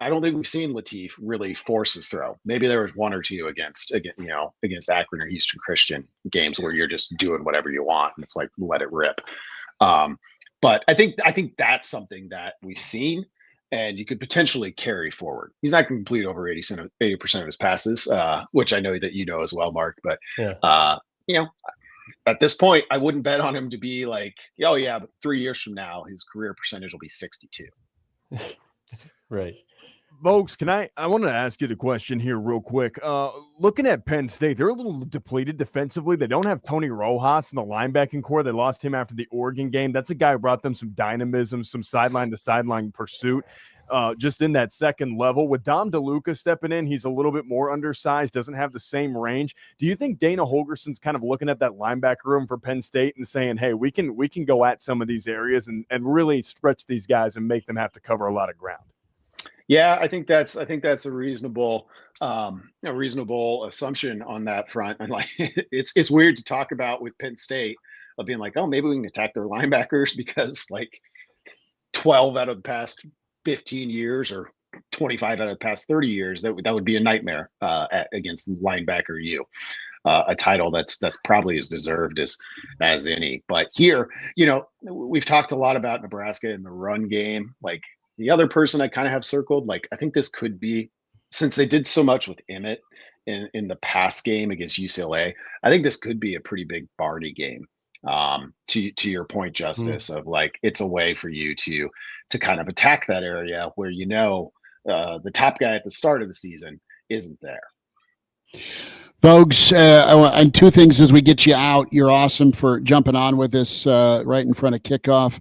I don't think we've seen Latif really force a throw. Maybe there was 1 or 2 against Akron or Houston Christian games where you're just doing whatever you want and it's like, let it rip. But I think that's something that we've seen and you could potentially carry forward. He's not going to complete over 80% of his passes, which I know that as well, Mark. But at this point, I wouldn't bet on him to be like, oh yeah, but 3 years from now, his career percentage will be 62. Right. Folks, I want to ask you the question here real quick. Looking at Penn State, they're a little depleted defensively. They don't have Tony Rojas in the linebacking core. They lost him after the Oregon game. That's a guy who brought them some dynamism, some sideline-to-sideline pursuit, just in that second level. With Dom DeLuca stepping in, he's a little bit more undersized, doesn't have the same range. Do you think Dana Holgerson's kind of looking at that linebacker room for Penn State and saying, hey, we can go at some of these areas and really stretch these guys and make them have to cover a lot of ground? Yeah, I think that's a reasonable assumption on that front. And like, it's weird to talk about with Penn State of being like, oh, maybe we can attack their linebackers because like 12 out of the past 15 years or 25 out of the past 30 years, that would be a nightmare against linebacker U. a title that's probably as deserved as any. But here, we've talked a lot about Nebraska in the run game. Like the other person I kind of have circled, like I think this could be, since they did so much with Emmett in the pass game against UCLA, I think this could be a pretty big Barney game. To your point, Justice, of like it's a way for you to kind of attack that area where the top guy at the start of the season isn't there. Folks, and two things as we get you out. You're awesome for jumping on with us right in front of kickoff.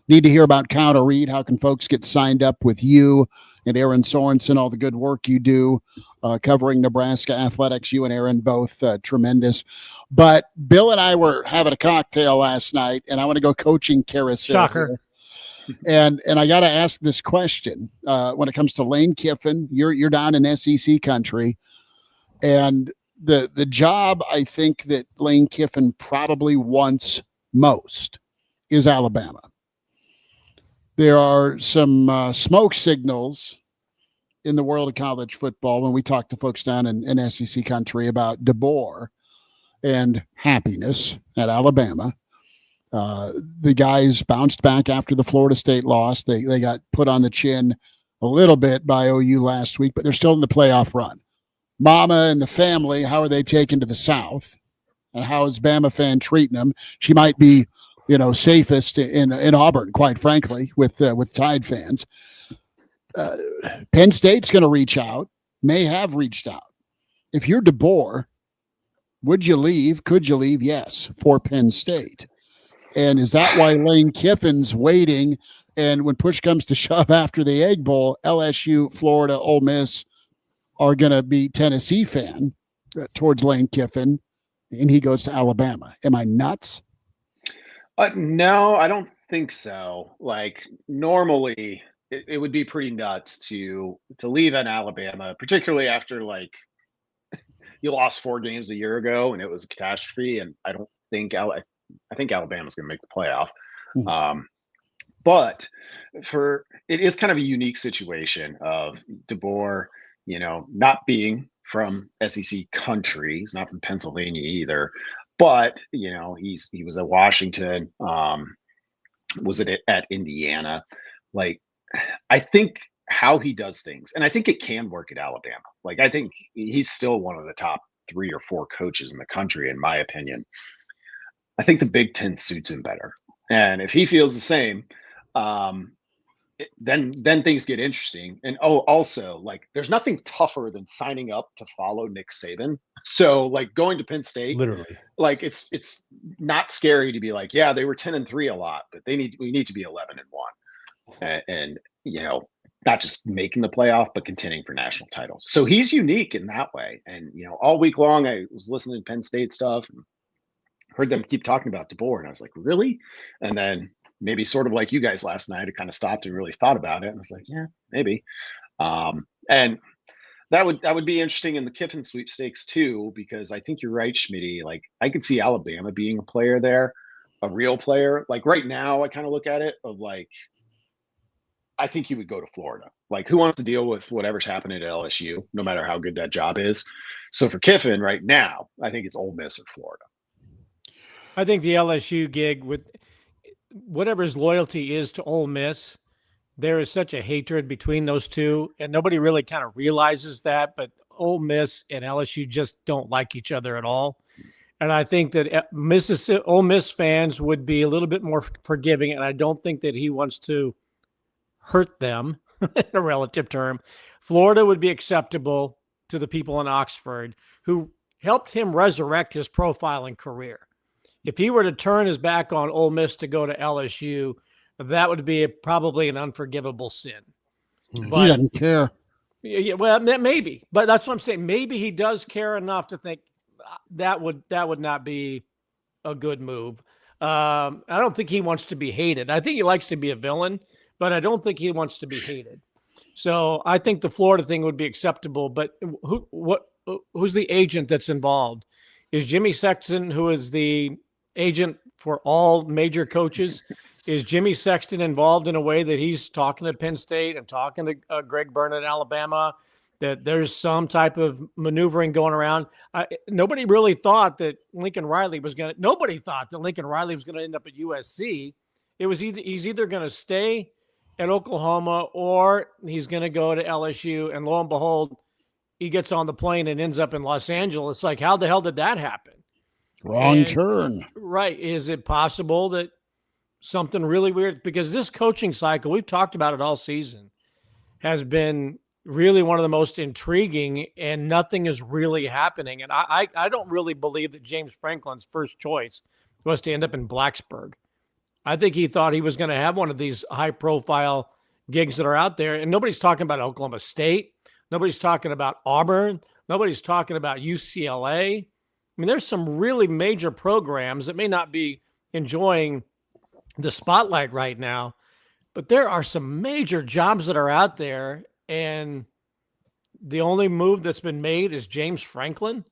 Need to hear about Counter Read. How can folks get signed up with you and Aaron Sorensen, all the good work you do covering Nebraska athletics? You and Aaron both tremendous. But Bill and I were having a cocktail last night, and I want to go coaching carousel. Shocker. And I got to ask this question when it comes to Lane Kiffin. You're down in SEC country, and the job I think that Lane Kiffin probably wants most is Alabama. There are some smoke signals in the world of college football when we talk to folks down in SEC country about DeBoer and happiness at Alabama. The guys bounced back after the Florida State loss. They got put on the chin a little bit by OU last week, but they're still in the playoff run. Mama and the family, how are they taken to the South? And how is Bama fan treating them? She might be, safest in Auburn, quite frankly, with Tide fans. Penn State's going to reach out, may have reached out. If you're DeBoer, would you leave? Could you leave? Yes, for Penn State. And is that why Lane Kiffin's waiting? And when push comes to shove after the Egg Bowl, LSU, Florida, Ole Miss are going to be Tennessee fan towards Lane Kiffin, and he goes to Alabama. Am I nuts? No, I don't think so. Like normally it would be pretty nuts to leave in Alabama, particularly after like you lost 4 games a year ago and it was a catastrophe. And I don't think I think Alabama's going to make the playoff. But it is kind of a unique situation of DeBoer, not being from SEC country. He's not from Pennsylvania either, but he was at Washington. Was it at Indiana? Like, I think how he does things, and I think it can work at Alabama. Like, I think he's still one of the top 3 or 4 coaches in the country, in my opinion. I think the Big Ten suits him better. And if he feels the same, then things get interesting. And also, like, there's nothing tougher than signing up to follow Nick Saban. So, like, going to Penn State, literally, like it's not scary to be like, yeah, they were 10-3 a lot, but we need to be 11-1, and not just making the playoff, but contending for national titles. So he's unique in that way. And all week long, I was listening to Penn State stuff and heard them keep talking about DeBoer, and I was like, really? And then maybe sort of like you guys last night, I kind of stopped and really thought about it. And I was like, yeah, maybe. And that would be interesting in the Kiffin sweepstakes too, because I think you're right, Schmitty. Like, I could see Alabama being a player there, a real player. Like right now, I kind of look at it of like, I think he would go to Florida. Like, who wants to deal with whatever's happening at LSU, no matter how good that job is? So for Kiffin right now, I think it's Ole Miss or Florida. I think the LSU gig, with whatever his loyalty is to Ole Miss, there is such a hatred between those two, and nobody really kind of realizes that, but Ole Miss and LSU just don't like each other at all. And I think that Ole Miss fans would be a little bit more forgiving, and I don't think that he wants to hurt them in a relative term. Florida would be acceptable to the people in Oxford who helped him resurrect his profile and career. If he were to turn his back on Ole Miss to go to LSU, that would be probably an unforgivable sin. But, he doesn't care. Yeah, well, maybe, but that's what I'm saying. Maybe he does care enough to think that would not be a good move. I don't think he wants to be hated. I think he likes to be a villain, but I don't think he wants to be hated. So I think the Florida thing would be acceptable. But who's the agent that's involved? Is Jimmy Sexton, who is the agent for all major coaches, is Jimmy Sexton involved in a way that he's talking to Penn State and talking to Greg Byrne at Alabama that there's some type of maneuvering going around. Nobody really thought that Lincoln Riley was going to. Nobody thought that Lincoln Riley was going to end up at USC. It was he's either going to stay at Oklahoma or he's going to go to LSU. And lo and behold, he gets on the plane and ends up in Los Angeles. It's like, how the hell did that happen? Wrong turn. Right. Is it possible that something really weird? Because this coaching cycle, we've talked about it all season, has been really one of the most intriguing, and nothing is really happening. And I don't really believe that James Franklin's first choice was to end up in Blacksburg. I think he thought he was going to have one of these high-profile gigs that are out there, and nobody's talking about Oklahoma State. Nobody's talking about Auburn. Nobody's talking about UCLA. I mean, there's some really major programs that may not be enjoying the spotlight right now, but there are some major jobs that are out there, and the only move that's been made is James Franklin.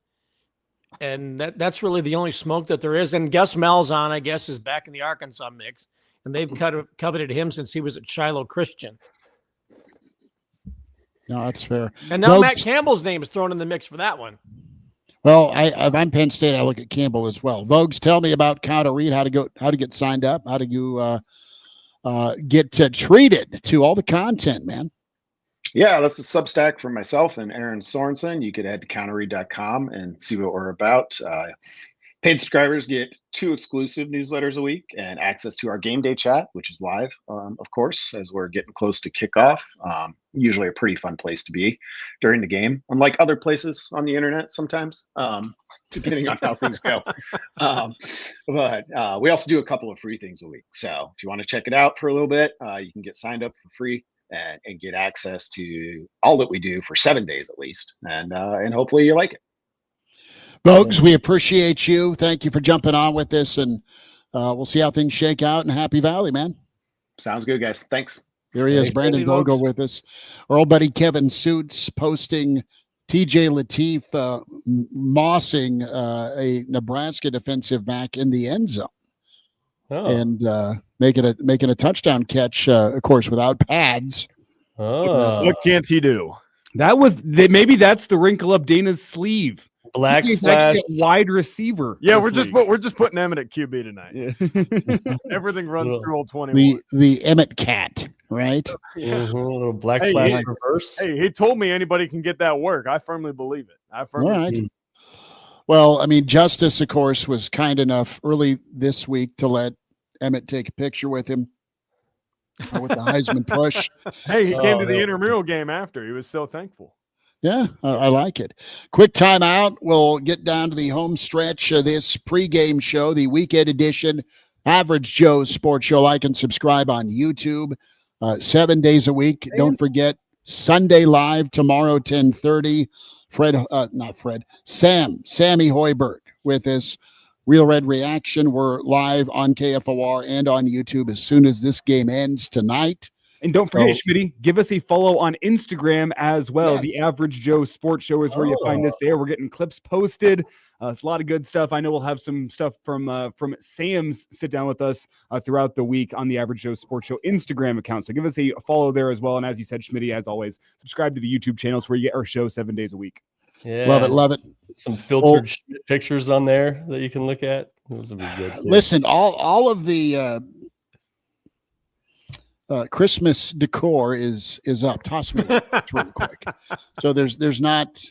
And that's really the only smoke that there is. And Gus Malzahn, I guess, is back in the Arkansas mix, and they've coveted him since he was at Shiloh Christian. No, that's fair. And now Matt Campbell's name is thrown in the mix for that one. Well, if I'm Penn State, I look at Campbell as well. Vogues, tell me about Counter Read, how to get signed up, how do you get treated to all the content, man. Yeah, that's the Substack from myself and Aaron Sorensen. You could head to counterread.com and see what we're about. Paid subscribers get 2 exclusive newsletters a week and access to our game day chat, which is live, of course, as we're getting close to kickoff. Usually a pretty fun place to be during the game, unlike other places on the internet sometimes, depending on how things go. But we also do a couple of free things a week. So if you want to check it out for a little bit, you can get signed up for free and get access to all that we do for 7 days at least. And hopefully you like it. Folks, we appreciate you. Thank you for jumping on with us, and we'll see how things shake out in Happy Valley, man. Sounds good, guys. Thanks. Here he is, Brandon Vogel with us. Our old buddy Kevin Suits posting TJ Lateef mossing a Nebraska defensive back in the end zone. And making a touchdown catch, of course, without pads. What can't he do? Maybe that's the wrinkle up Dana's sleeve. Black slash wide receiver. Yeah, we're just putting Emmett at QB tonight. Yeah. Everything runs through old 21. The Emmett cat, right? A little black flash reverse. Hey, he told me anybody can get that work. I firmly believe it. Believe it. Well, I mean, Justice, of course, was kind enough early this week to let Emmett take a picture with him with the Heisman push. Hey, he came to the intramural game after. He was so thankful. Yeah, I like it. Quick timeout. We'll get down to the home stretch of this pregame show, the weekend edition, Average Joe's Sports Show. Like and subscribe on YouTube 7 days a week. Don't forget, Sunday Live tomorrow, 10:30. Sammy Hoiberg with us. Real Red Reaction. We're live on KFOR and on YouTube as soon as this game ends tonight. And don't forget, Schmitty, give us a follow on Instagram as well. Yeah. The Average Joe Sports Show is where you find us there. We're getting clips posted. It's a lot of good stuff. I know we'll have some stuff from Sam's sit down with us throughout the week on the Average Joe Sports Show Instagram account. So give us a follow there as well. And as you said, Schmitty, as always, subscribe to the YouTube channels where you get our show 7 days a week. Yeah, love it. Some filtered pictures on there that you can look at. Those will be good too. Listen, all of the Christmas decor is up. Toss me that really quick. So there's not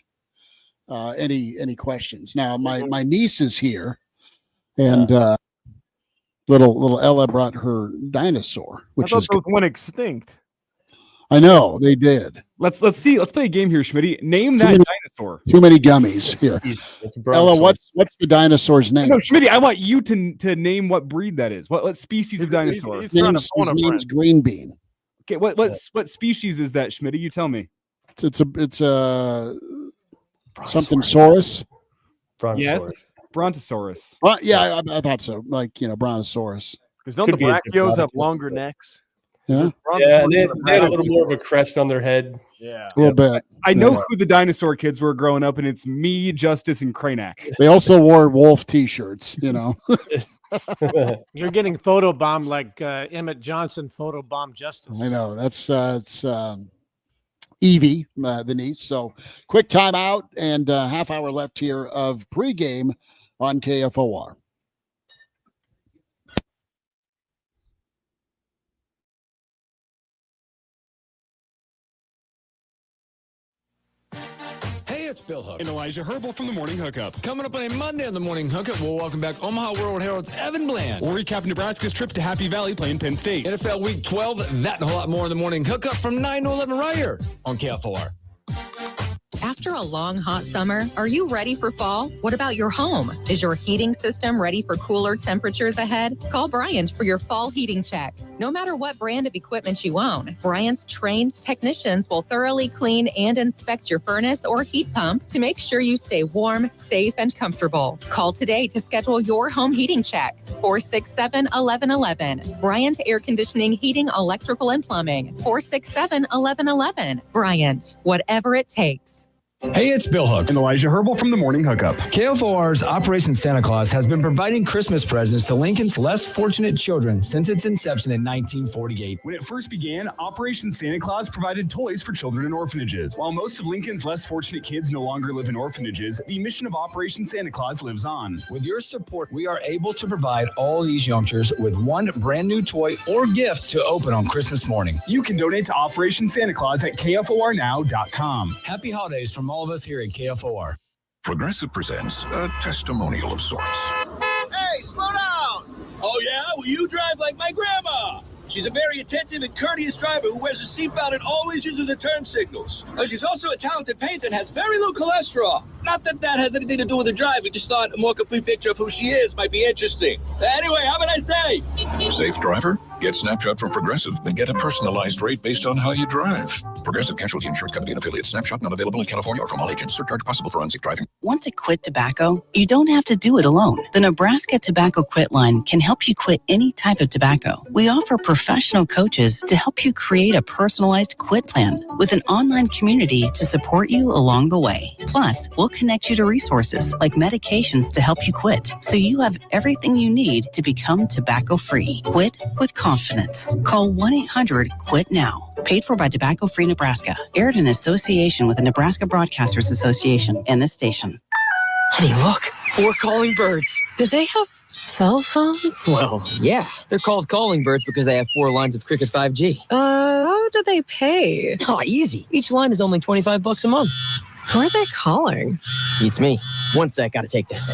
any questions. Now my niece is here, and little Ella brought her dinosaur, which is those went extinct. I know they did. Let's see. Let's play a game here, Schmitty. Name that dinosaur. Too many gummies here. Ella, what's the dinosaur's name? No, Schmitty, I want you to name what breed that is. What species of dinosaur? His name's Green Bean. Okay, what species is that, Schmitty? You tell me. It's a something saurus. Brontosaurus. Yes, Brontosaurus. Yeah, I thought so. Like Brontosaurus. Because don't the Brachios have longer necks? Yeah, they had a little more of a crest on their head. Yeah, a little bit. I know who the dinosaur kids were growing up, and it's me, Justice, and Kraynak. They also wore wolf T-shirts, You're getting photobombed like Emmett Johnson photobombed Justice. I know. That's Evie, the niece. So quick timeout and half hour left here of pregame on KFOR. Hey, it's Bill Hook and Elijah Herbel from the Morning Hookup. Coming up on a Monday on the Morning Hookup, we'll welcome back Omaha World Herald's Evan Bland. We'll recap Nebraska's trip to Happy Valley playing Penn State. NFL Week 12, that and a whole lot more in the Morning Hookup from 9 to 11 right here on KFOR. After a long, hot summer, are you ready for fall? What about your home? Is your heating system ready for cooler temperatures ahead? Call Bryant for your fall heating check. No matter what brand of equipment you own, Bryant's trained technicians will thoroughly clean and inspect your furnace or heat pump to make sure you stay warm, safe, and comfortable. Call today to schedule your home heating check. 467-1111. Bryant Air Conditioning, Heating, Electrical, and Plumbing. 467-1111. Bryant, whatever it takes. Hey, it's Bill Hook and Elijah Herbel from the Morning Hookup. KFOR's Operation Santa Claus has been providing Christmas presents to Lincoln's less fortunate children since its inception in 1948. When it first began, Operation Santa Claus provided toys for children in orphanages. While most of Lincoln's less fortunate kids no longer live in orphanages, the mission of Operation Santa Claus lives on. With your support, we are able to provide all these youngsters with one brand new toy or gift to open on Christmas morning. You can donate to Operation Santa Claus at KFORnow.com. Happy holidays from all of us here at KFOR. Progressive presents a testimonial of sorts. Hey, slow down! Oh, yeah? Well, you drive like my grandma. She's a very attentive and courteous driver who wears a seatbelt and always uses the turn signals. Oh, she's also a talented painter and has very low cholesterol. Not that that has anything to do with her drive. We just thought a more complete picture of who she is might be interesting. Anyway, have a nice day. Safe driver? Get Snapshot from Progressive and get a personalized rate based on how you drive. Progressive Casualty Insurance Company and affiliates. Snapshot not available in California or from all agents. Surcharge possible for unsafe driving. Want to quit tobacco? You don't have to do it alone. The Nebraska Tobacco Quit Line can help you quit any type of tobacco. We offer professional coaches to help you create a personalized quit plan with an online community to support you along the way. Plus, we'll connect you to resources like medications to help you quit, so you have everything you need to become tobacco-free. Quit with confidence. Call 1-800-QUIT-NOW. Paid for by Tobacco Free Nebraska. Aired in association with the Nebraska Broadcasters Association and this station. Honey, look, 4 calling birds. Do they have cell phones? Well, yeah, they're called calling birds because they have 4 lines of Cricket 5G. How do they pay? Oh, easy. Each line is only $25 a month. Who are they calling? Beats me. One sec, gotta take this.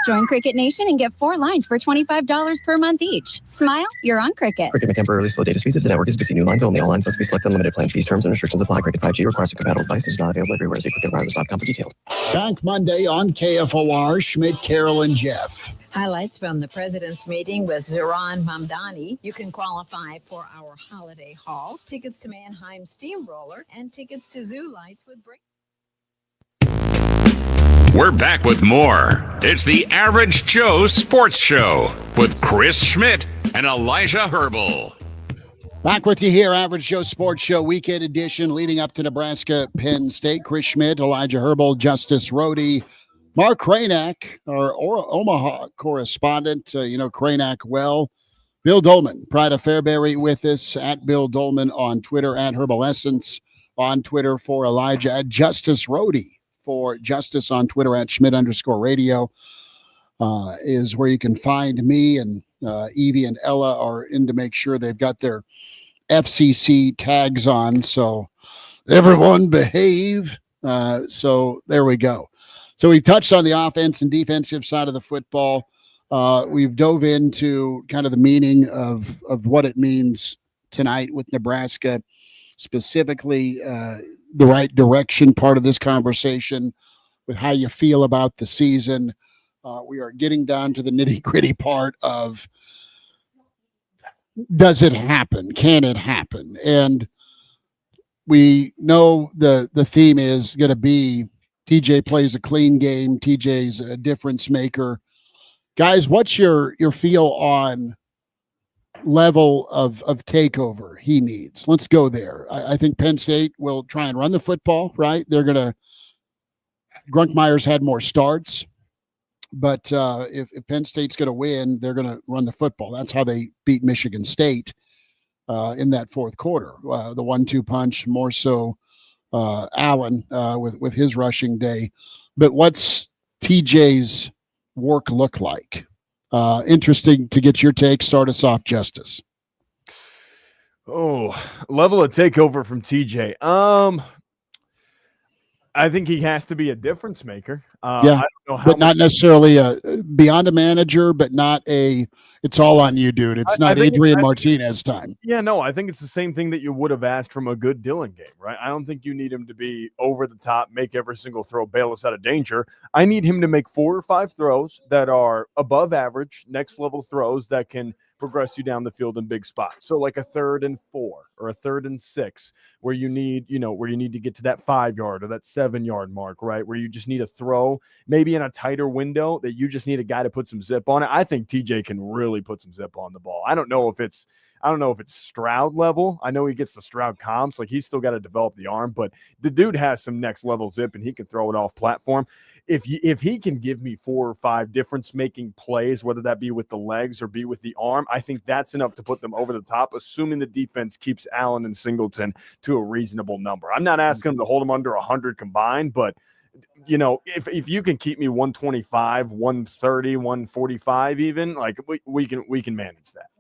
Join Cricket Nation and get 4 lines for $25 per month each. Smile, you're on Cricket. Cricket may temporarily slow data speeds if the network is busy. New lines only. All lines must be selected. Unlimited plan fees, terms, and restrictions apply. Cricket 5G requires a compatible device. It is not available everywhere. See cricketwireless.com for details. Back Monday on KFOR, Schmidt, Carol, and Jeff. Highlights from the president's meeting with Zoran Mamdani. You can qualify for our holiday haul, tickets to Mannheim Steamroller, and tickets to Zoo Lights with break. We're back with more. It's the Average Joe Sports Show with Chris Schmidt and Elijah Herbel. Back with you here, Average Joe Sports Show weekend edition, leading up to Nebraska Penn State. Chris Schmidt, Elijah Herbel, Justice Rhody, Mark Kraynak, our Omaha correspondent. You know Kraynak well. Bill Doleman, Pride of Fairbury, with us at Bill Doleman on Twitter, at Herbal Essence on Twitter for Elijah, at Justice Rhody for Justice on Twitter, at Schmidt_radio is where you can find me. And Evie and Ella are in to make sure they've got their FCC tags on. So everyone behave. So there we go. So we've touched on the offense and defensive side of the football. We've dove into kind of the meaning of what it means tonight with Nebraska, specifically the right direction part of this conversation with how you feel about the season. We are getting down to the nitty-gritty part of, does it happen? Can it happen? And we know the theme is going to be TJ plays a clean game. TJ's a difference maker. Guys, what's your feel on level of takeover he needs? Let's go there. I think Penn State will try and run the football, right? They're going to – Grunkmeyer's had more starts, but if Penn State's going to win, they're going to run the football. That's how they beat Michigan State. in that fourth quarter. The 1-2 punch, more so Allen with his rushing day. But what's TJ's work look like? Interesting to get your take. Start us off, Justice. Oh, level of takeover from TJ. I think he has to be a difference maker. I don't know how, but not necessarily beyond a manager, but not a. It's all on you, dude. It's not Adrian Martinez time. Yeah, no, I think it's the same thing that you would have asked from a good Dillon game, right? I don't think you need him to be over the top, make every single throw, bail us out of danger. I need him to make 4 or 5 throws that are above average, next level throws that can progress you down the field in big spots. So like a 3rd and 4 or a 3rd and 6 where you need, where you need to get to that 5-yard or that 7-yard mark, right? Where you just need a throw, maybe in a tighter window that you just need a guy to put some zip on it. I think TJ can really put some zip on the ball. I don't know if it's Stroud level. I know he gets the Stroud comps. Like, he's still got to develop the arm, but the dude has some next level zip and he can throw it off platform. If he can give me 4 or 5 difference-making plays, whether that be with the legs or be with the arm, I think that's enough to put them over the top, assuming the defense keeps Allen and Singleton to a reasonable number. I'm not asking them to hold them under 100 combined, but if you can keep me 125, 130, 145 even, like we can manage that.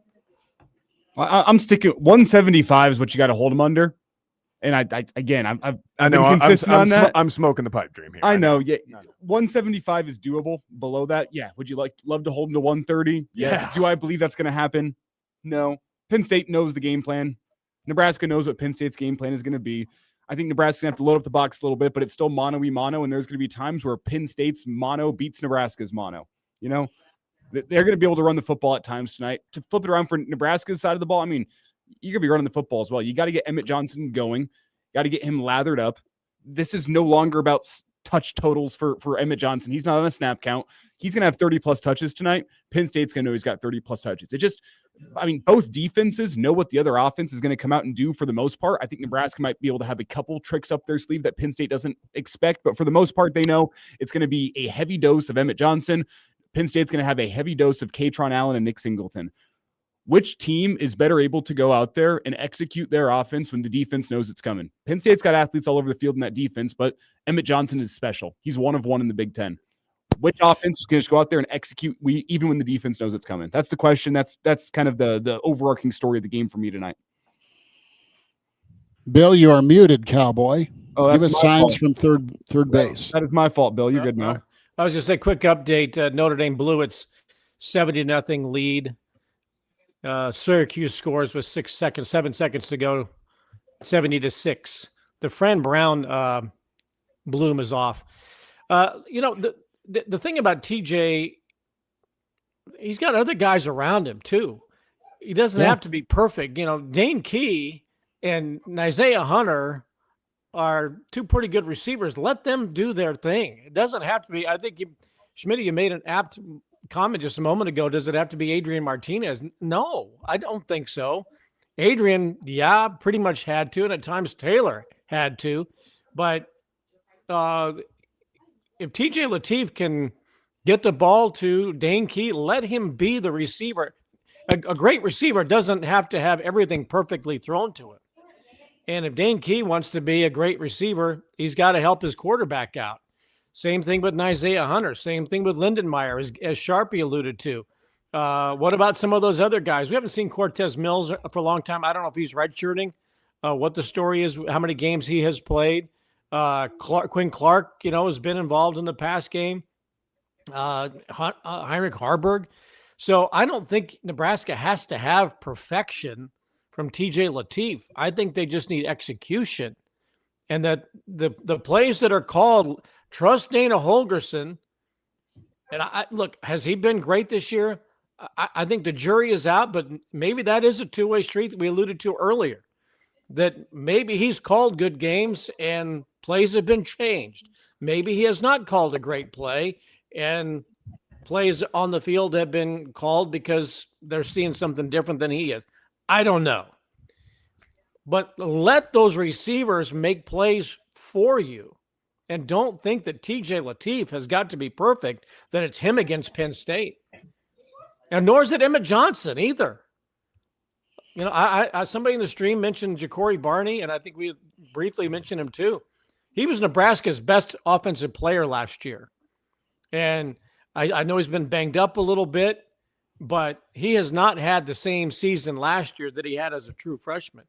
I'm sticking 175 is what you got to hold them under. And I've been consistent on that. I'm smoking the pipe dream here. I know. Yeah. 175 is doable. Below that, yeah. Would you love to hold them to 130? Yeah. Do I believe that's going to happen? No. Penn State knows the game plan. Nebraska knows what Penn State's game plan is going to be. I think Nebraska's going to have to load up the box a little bit, but it's still mono-y-mono, and there's going to be times where Penn State's mono beats Nebraska's mono. They're going to be able to run the football at times tonight. To flip it around for Nebraska's side of the ball, I mean, you're going to be running the football as well. You got to get Emmett Johnson going. Got to get him lathered up. This is no longer about touch totals for Emmett Johnson. He's not on a snap count. He's going to have 30-plus touches tonight. Penn State's going to know he's got 30-plus touches. Both defenses know what the other offense is going to come out and do for the most part. I think Nebraska might be able to have a couple tricks up their sleeve that Penn State doesn't expect, but for the most part, they know it's going to be a heavy dose of Emmett Johnson. Penn State's going to have a heavy dose of Katron Allen and Nick Singleton. Which team is better able to go out there and execute their offense when the defense knows it's coming? Penn State's got athletes all over the field in that defense, but Emmett Johnson is special. He's one of one in the Big Ten. Which offense is going to just go out there and execute even when the defense knows it's coming? That's the question. That's kind of the overarching story of the game for me tonight. Bill, you are muted, Cowboy. Oh, give us signs from third base. That is my fault, Bill. You're good now. I was just say quick update. Notre Dame blew its 70-0 lead. Syracuse scores with 7 seconds to go, 70-6. The Fran Brown bloom is off. The thing about TJ, he's got other guys around him too. He doesn't have to be perfect. Dane Key and Isaiah Hunter are 2 pretty good receivers. Let them do their thing. It doesn't have to be. I think Schmidt, you made an apt comment just a moment ago. Does it have to be Adrian Martinez? No, I don't think so. Adrian, pretty much had to, and at times Taylor had to. But if TJ Lateef can get the ball to Dane Key, let him be the receiver. A great receiver doesn't have to have everything perfectly thrown to him. And if Dane Key wants to be a great receiver, he's got to help his quarterback out. Same thing with Isaiah Hunter. Same thing with Lindenmeyer, as Sharpie alluded to. What about some of those other guys? We haven't seen Cortez Mills for a long time. I don't know if he's redshirting, what the story is, how many games he has played. Quinn Clark, has been involved in the pass game. Heinrich Harburg. So I don't think Nebraska has to have perfection from TJ Lateef. I think they just need execution. And that the plays that are called, trust Dana Holgerson. And look, has he been great this year? I think the jury is out, but maybe that is a two-way street that we alluded to earlier, that maybe he's called good games and plays have been changed. Maybe he has not called a great play and plays on the field have been called because they're seeing something different than he is. I don't know. But let those receivers make plays for you. And don't think that TJ Lateef has got to be perfect, that it's him against Penn State. And nor is it Emmett Johnson either. You know, I somebody in the stream mentioned Ja'Cory Barney, and I think we briefly mentioned him too. He was Nebraska's best offensive player last year. And I know he's been banged up a little bit, but he has not had the same season last year that he had as a true freshman.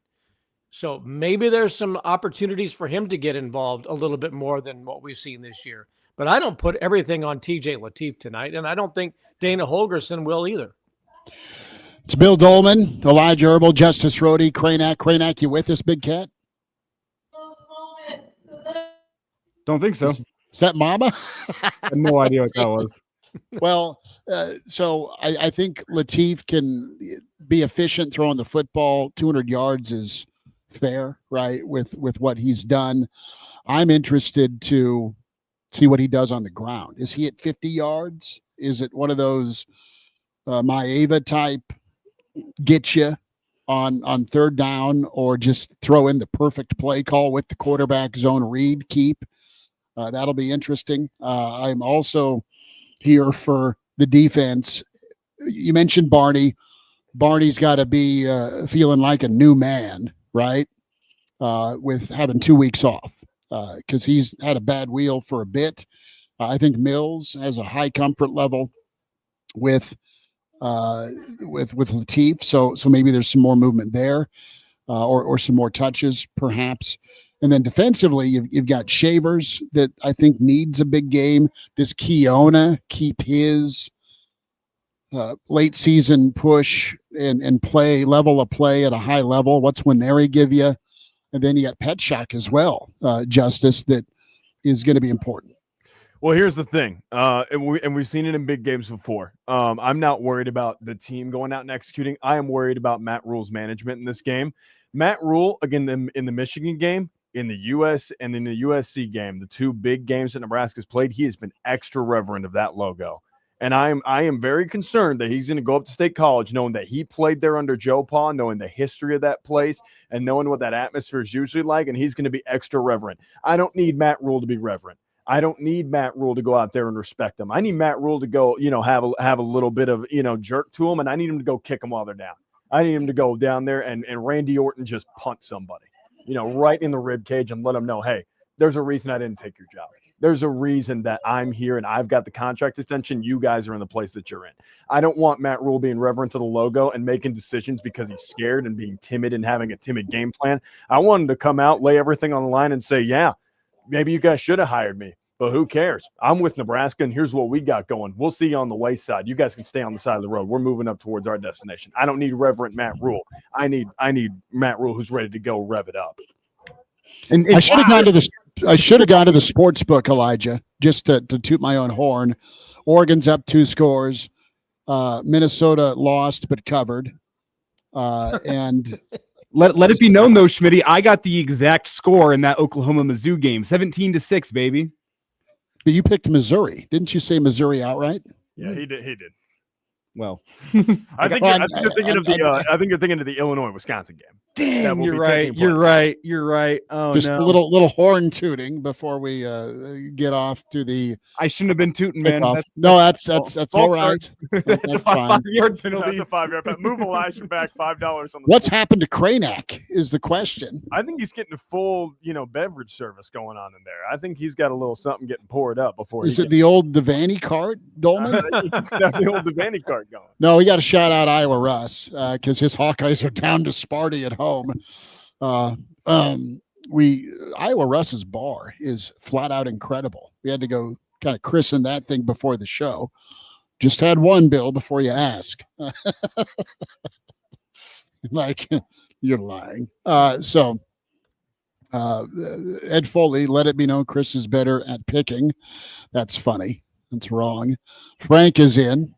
So maybe there's some opportunities for him to get involved a little bit more than what we've seen this year. But I don't put everything on TJ Lateef tonight, and I don't think Dana Holgerson will either. It's Bill Doleman, Elijah Herbel, Justice Rhody, Kraynak. Kraynak, you with us, Big Cat? Don't think so. Is that Mama? I have no idea what that was. Well, so I think Lateef can be efficient throwing the football. 200 yards is fair, right, with what he's done. I'm interested to see what he does on the ground. Is he at 50 yards? Is it one of those Maeva type get you on third down, or just throw in the perfect play call with the quarterback zone read keep? That'll be interesting. I'm also here for the defense. You mentioned Barney. Barney's got to be feeling like a new man, right? With having 2 weeks off, because he's had a bad wheel for a bit. I think Mills has a high comfort level with Lateef, so maybe there's some more movement there, or some more touches perhaps. And then defensively, you've got Shavers that I think needs a big game. Does Keona keep his late season push and play level of play at a high level? What's Winery give you? And then you got Petshak as well, Justice, that is going to be important. Well, here's the thing, and we've seen it in big games before. I'm not worried about the team going out and executing. I am worried about Matt Rule's management in this game. Matt Rule, again, in the Michigan game, in the U.S. and in the USC game, the two big games that Nebraska's played, he has been extra reverent of that logo. And I am very concerned that he's going to go up to State College knowing that he played there under Joe Pa, knowing the history of that place and knowing what that atmosphere is usually like, and he's going to be extra reverent. I don't need Matt Rule to be reverent. I don't need Matt Rule to go out there and respect them. I need Matt Rule to go, have a little bit of, jerk to him, and I need him to go kick them while they're down. I need him to go down there and Randy Orton just punt somebody, right in the rib cage and let them know, hey, there's a reason I didn't take your job. There's a reason that I'm here and I've got the contract extension. You guys are in the place that you're in. I don't want Matt Rule being reverent to the logo and making decisions because he's scared and being timid and having a timid game plan. I want him to come out, lay everything on the line and say, yeah, maybe you guys should have hired me, but who cares? I'm with Nebraska, and here's what we got going. We'll see you on the wayside. You guys can stay on the side of the road. We're moving up towards our destination. I don't need reverent Matt Rule. I need Matt Rule who's ready to go rev it up. And I should have gone to the sports book, Elijah, just to toot my own horn. Oregon's up 2 scores. Minnesota lost but covered. And let it be known though, Schmidt, I got the exact score in that Oklahoma-Mizzou game, 17-6, baby. But you picked Missouri. Didn't you say Missouri outright? Yeah, he did. Well, I think you're thinking of the Illinois-Wisconsin game. Damn, you're right. Oh, just no. a little horn tooting before we get off to the. I shouldn't have been tooting, man. That's all right. It's a 5-yard penalty. That's a 5-yard penalty. Move Elijah back $5 on the. What's happened to Kraynak is the question. I think he's getting a full, beverage service going on in there. I think he's got a little something getting poured up before. Is it the old Devaney cart, Doleman? He's got the old Devaney cart going. No, we got to shout out Iowa Russ because his Hawkeyes are down to Sparty at home. Iowa Russ's bar is flat out incredible. We had to go kind of christen that thing before the show. Just had one, Bill, before you ask. Like, you're lying. Ed Foley, let it be known Chris is better at picking. That's funny. That's wrong. Frank is in.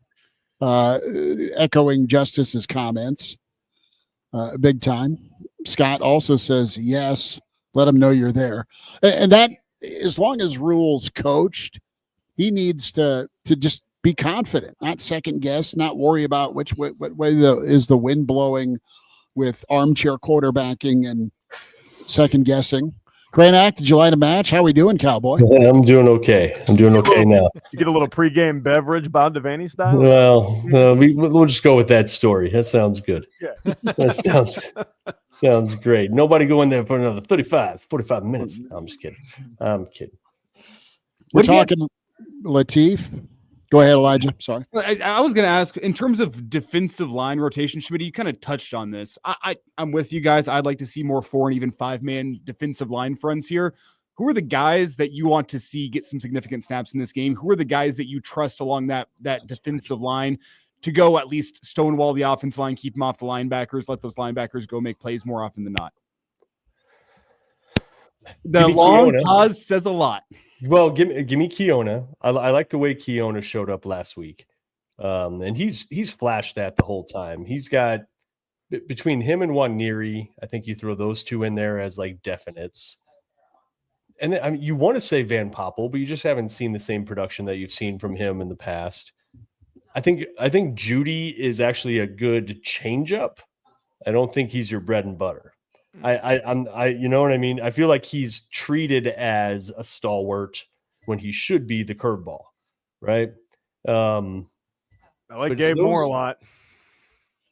Echoing Justice's comments, big time. Scott also says, yes, let him know you're there. And that, as long as Rule's coached, he needs to just be confident, not second guess, not worry about what way is the wind blowing with armchair quarterbacking and second guessing. Kraynak, did you light a match? How we doing, Cowboy? I'm doing okay. I'm doing okay now. You get a little pregame beverage, Bob Devaney style? Well, we'll just go with that story. That sounds good. Yeah. That sounds great. Nobody go in there for another 45 minutes. No, I'm just kidding. I'm kidding. We're talking Latif. Go ahead, Elijah. Sorry. I was going to ask, in terms of defensive line rotation, Schmidt, you kind of touched on this. I'm with you guys. I'd like to see more 4 and even 5-man defensive line fronts here. Who are the guys that you want to see get some significant snaps in this game? Who are the guys that you trust along that defensive line to go at least stonewall the offensive line, keep them off the linebackers, let those linebackers go make plays more often than not? The long pause says a lot. Well, give me Keona. I like the way Keona showed up last week, and he's flashed that the whole time. He's got between him and Waniri, I think you throw those two in there as like definites. And then, I mean, you want to say Van Poppel, but you just haven't seen the same production that you've seen from him in the past. I think Judy is actually a good changeup. I don't think he's your bread and butter. I you know what I mean? I feel like he's treated as a stalwart when he should be the curveball, right? I like Gabe Moore a lot.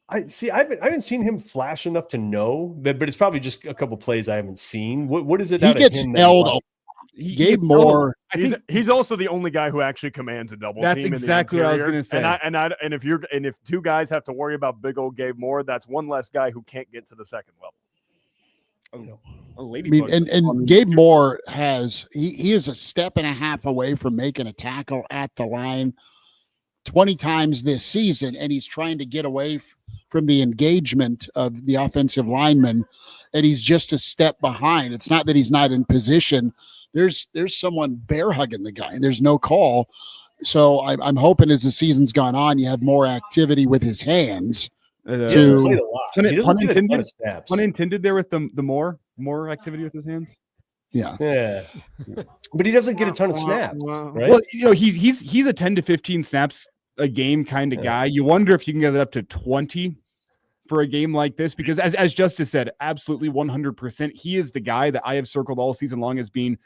I haven't seen him flash enough to know, but it's probably just a couple plays I haven't seen. What is it? He gets held. Gabe Moore. I think he's also the only guy who actually commands a double that's team. That's exactly what I was going to say. And if two guys have to worry about big old Gabe Moore, that's one less guy who can't get to the second level. And Gabe Moore he is a step and a half away from making a tackle at the line 20 times this season, and he's trying to get away from the engagement of the offensive lineman, and he's just a step behind. It's not that he's not in position. There's someone bear hugging the guy, and there's no call. So I'm hoping as the season's gone on, you have more activity with his hands. Pun intended there with the more activity with his hands. Yeah, but he doesn't get a ton of snaps, right? Well, he's a 10 to 15 snaps a game kind of guy. You wonder if you can get it up to 20 for a game like this, because as Justice said, absolutely 100%, he is the guy that I have circled all season long as being,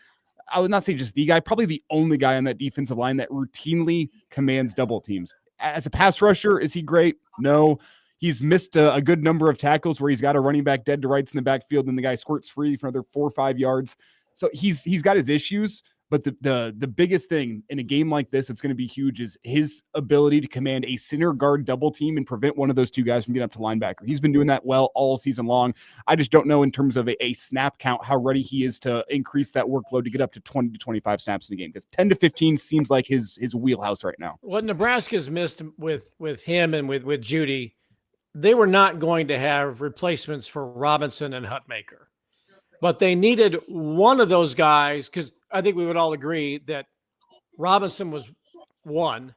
I would not say just the guy, probably the only guy on that defensive line that routinely commands double teams. As a pass rusher, is he great? No. He's missed a good number of tackles where he's got a running back dead to rights in the backfield and the guy squirts free for another 4 or 5 yards. So he's got his issues, but the biggest thing in a game like this that's going to be huge is his ability to command a center guard double team and prevent one of those two guys from getting up to linebacker. He's been doing that well all season long. I just don't know in terms of a snap count how ready he is to increase that workload to get up to 20 to 25 snaps in a game, because 10 to 15 seems like his wheelhouse right now. What Nebraska's missed with him and with Judy, they were not going to have replacements for Robinson and Hutmaker, but they needed one of those guys, because I think we would all agree that Robinson was 1,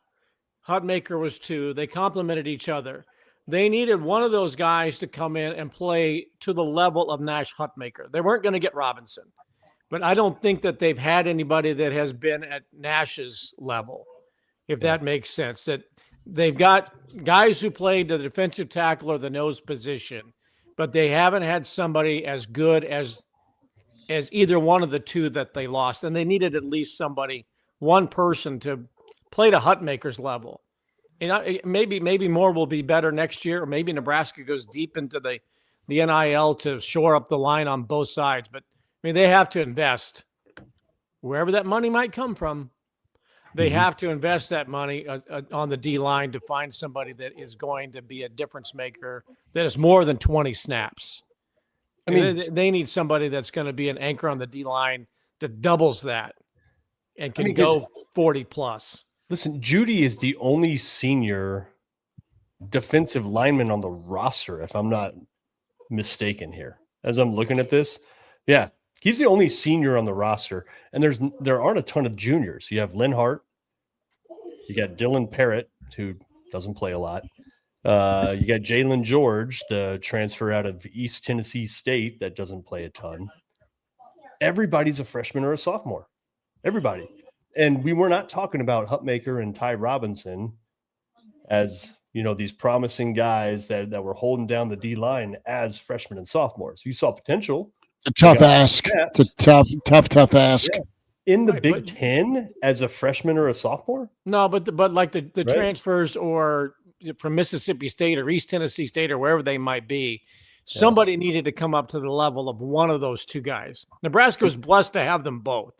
Hutmaker was 2. They complemented each other. They needed one of those guys to come in and play to the level of Nash Hutmaker. They weren't going to get Robinson, but I don't think that they've had anybody that has been at Nash's level, if that makes sense. That they've got guys who played the defensive tackle or the nose position, but they haven't had somebody as good as either one of the two that they lost. And they needed at least one person to play to Hutmaker's level. And maybe more will be better next year, or maybe Nebraska goes deep into the NIL to shore up the line on both sides. But I mean, they have to invest wherever that money might come from. They have to invest that money on the D-line to find somebody that is going to be a difference maker that is more than 20 snaps. I mean, they need somebody that's going to be an anchor on the D-line that doubles that and can go 40 plus. Listen, Judy is the only senior defensive lineman on the roster, if I'm not mistaken here. As I'm looking at this, yeah, he's the only senior on the roster, and there aren't a ton of juniors. You have Lynn Hart, you got Dylan Parrott, who doesn't play a lot. You got Jalen George, the transfer out of East Tennessee State, that doesn't play a ton. Everybody's a freshman or a sophomore. Everybody. And we were not talking about Hutmaker and Ty Robinson as, these promising guys that were holding down the D-line as freshmen and sophomores. You saw potential It's a tough ask. It's a tough ask. Yeah. In the Big Ten as a freshman or a sophomore? No, but like the Right. transfers or from Mississippi State or East Tennessee State or wherever they might be, somebody needed to come up to the level of one of those two guys. Nebraska was blessed to have them both.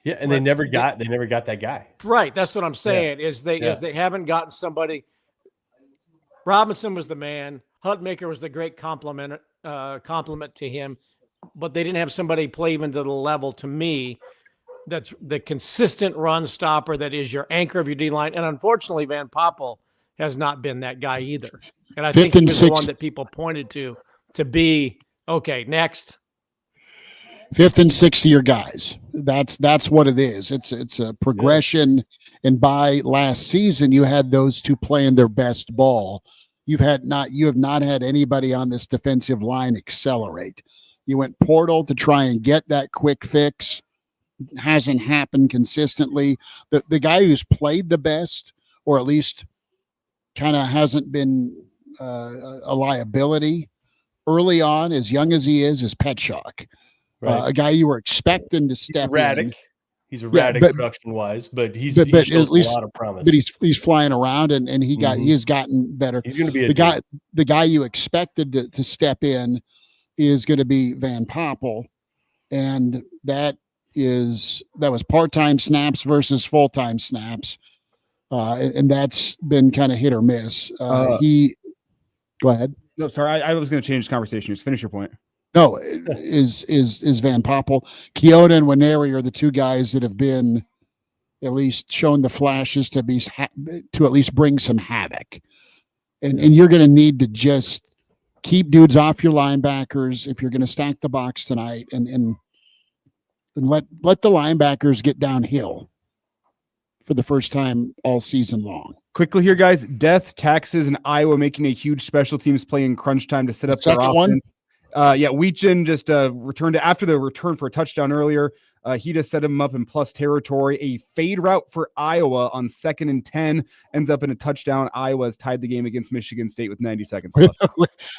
Yeah, and they never got that guy. Right, that's what I'm saying. Is they haven't gotten somebody. Robinson was the man. Hutmaker was the great compliment to him, but they didn't have somebody play even to the level to me. That's the consistent run stopper that is your anchor of your D line. And unfortunately, Van Poppel has not been that guy either. And I think he was the one that people pointed to be, okay, next. 5th and 6th year guys. That's what it is. It's a progression. And by last season, you had those two playing their best ball. You have not had anybody on this defensive line accelerate. You went portal to try and get that quick fix. Hasn't happened consistently. The guy who's played the best, or at least kind of hasn't been a liability early on, as young as he is Petschok. Right. A guy you were expecting to step in. He's erratic production-wise, but he shows at least, a lot of promise. But he's flying around, and he has gotten better. He's going to be the guy you expected to step in is going to be Van Poppel, and that was part-time snaps versus full-time snaps, and that's been kind of hit or miss. Go ahead. No, sorry, I was going to change the conversation. Just finish your point. No, is Van Poppel. Keota and Waneri are the two guys that have been at least shown the flashes to at least bring some havoc. And you're going to need to just keep dudes off your linebackers if you're going to stack the box tonight, and let the linebackers get downhill for the first time all season long. Quickly here, guys. Death, Taxes, and Iowa making a huge special teams play in crunch time to set up their offense. Weechin just returned after the return for a touchdown earlier. He just set him up in plus territory. A fade route for Iowa on 2nd and 10 ends up in a touchdown. Iowa has tied the game against Michigan State with 90 seconds left.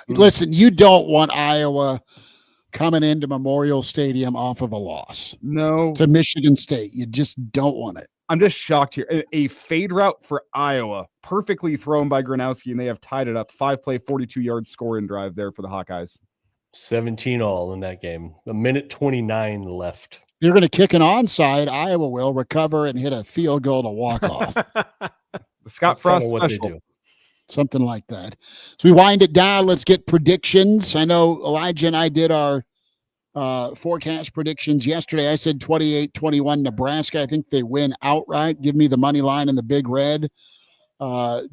Listen, you don't want Iowa coming into Memorial Stadium off of a loss. No. To Michigan State. You just don't want it. I'm just shocked here. A fade route for Iowa, perfectly thrown by Gronowski, and they have tied it up. 5-play, 42-yard scoring drive there for the Hawkeyes. 17 all in that game. 1:29 left. You're going to kick an onside. Iowa will recover and hit a field goal to walk off. The Scott Frost special. Something like that. So we wind it down. Let's get predictions. I know Elijah and I did our forecast predictions yesterday. I said 28-21 Nebraska. I think they win outright. Give me the money line in the big red.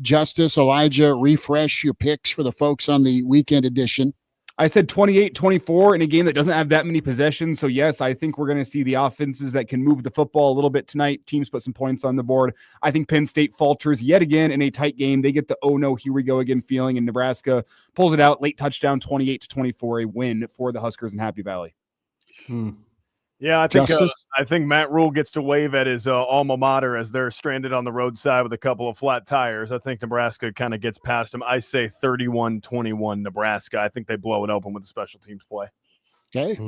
Justice, Elijah, refresh your picks for the folks on the weekend edition. I said 28-24 in a game that doesn't have that many possessions. So, yes, I think we're going to see the offenses that can move the football a little bit tonight. Teams put some points on the board. I think Penn State falters yet again in a tight game. They get the, oh, no, here we go again feeling, and Nebraska pulls it out. Late touchdown, 28-24, a win for the Huskers in Happy Valley. Yeah, I think Matt Rule gets to wave at his alma mater as they're stranded on the roadside with a couple of flat tires. I think Nebraska kind of gets past them. I say 31-21 Nebraska. I think they blow it open with the special teams play. Okay.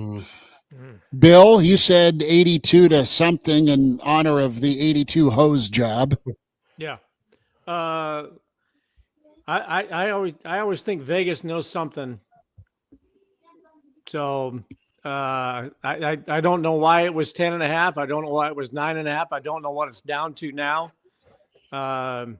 Bill, you said 82 to something in honor of the 82 hose job. Yeah. I always think Vegas knows something. So I don't know why it was 10.5. I don't know why it was 9.5. I don't know what it's down to now. But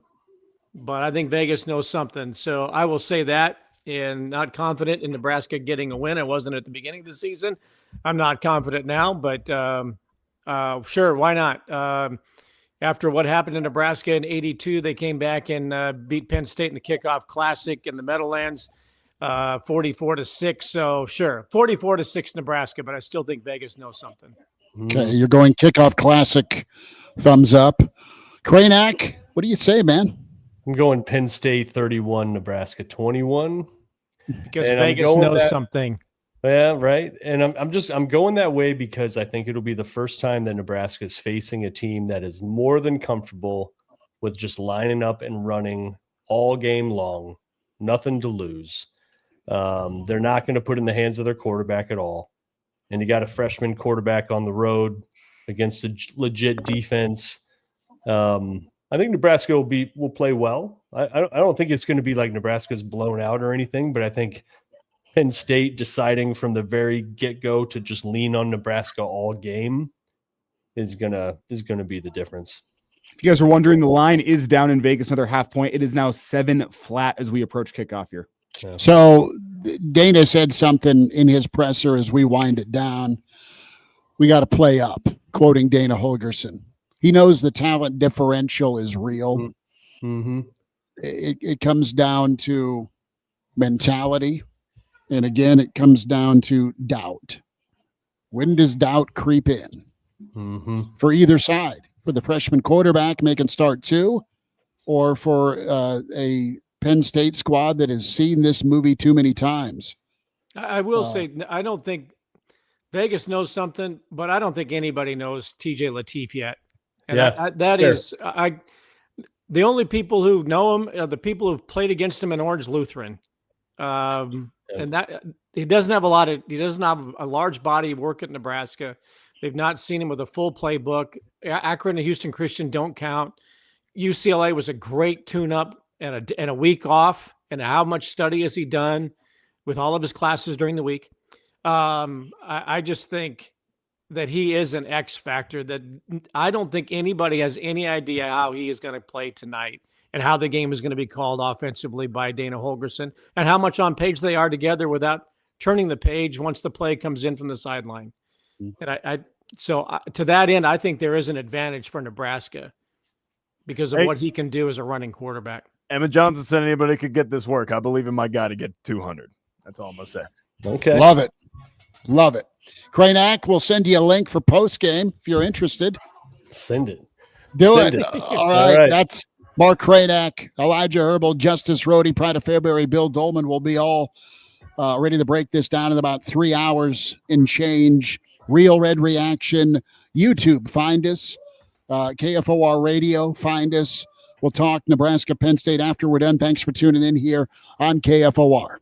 I think Vegas knows something. So I will say that, and not confident in Nebraska getting a win. I wasn't at the beginning of the season. I'm not confident now, but sure, why not? After what happened in Nebraska in 82, they came back and beat Penn State in the Kickoff Classic in the Meadowlands. 44-6. So sure, 44-6 Nebraska, but I still think Vegas knows something. Okay, you're going Kickoff Classic. Thumbs up. Kraynak, what do you say, man? I'm going Penn State 31, Nebraska 21. Because Vegas knows something. Yeah, right. And I'm going that way because I think it'll be the first time that Nebraska is facing a team that is more than comfortable with just lining up and running all game long. Nothing to lose. They're not going to put in the hands of their quarterback at all. and you got a freshman quarterback on the road against a legit defense. I think Nebraska will play well. I don't think it's going to be like Nebraska's blown out or anything, but I think Penn State deciding from the very get-go to just lean on Nebraska all game is gonna be the difference. If you guys are wondering, the line is down in Vegas, another half point. It is now 7 flat as we approach kickoff here. Yeah. So Dana said something in his presser as we wind it down. We got to play up, quoting Dana Holgerson. He knows the talent differential is real. Mm-hmm. It comes down to mentality. And again, it comes down to doubt. When does doubt creep in? Mm-hmm. For either side, for the freshman quarterback making start 2, or for a Penn State squad that has seen this movie too many times. I will say, I don't think Vegas knows something, but I don't think anybody knows TJ Lateef yet. And that is the only people who know him are the people who've played against him in Orange Lutheran. And that he doesn't have a large body of work at Nebraska. They've not seen him with a full playbook. Akron and Houston Christian don't count. UCLA was a great tune-up and a week off. And how much study has he done with all of his classes during the week? I just think that he is an X factor that I don't think anybody has any idea how he is going to play tonight and how the game is going to be called offensively by Dana Holgerson and how much on page they are together without turning the page once the play comes in from the sideline. And so to that end, I think there is an advantage for Nebraska because of what he can do as a running quarterback. Emmett Johnson said anybody could get this work. I believe in my guy to get 200. That's all I'm going to say. Okay. Love it. Love it. Kraynak, we'll send you a link for post game if you're interested. Send it. Send it. All right. That's Mark Kraynak, Elijah Herbel, Justice Rhody, Pride of Fairbury, Bill Doleman will be all ready to break this down in about 3 hours and change. Real Red Reaction, YouTube, find us. KFOR Radio, find us. We'll talk Nebraska, Penn State after we're done. Thanks for tuning in here on KFOR.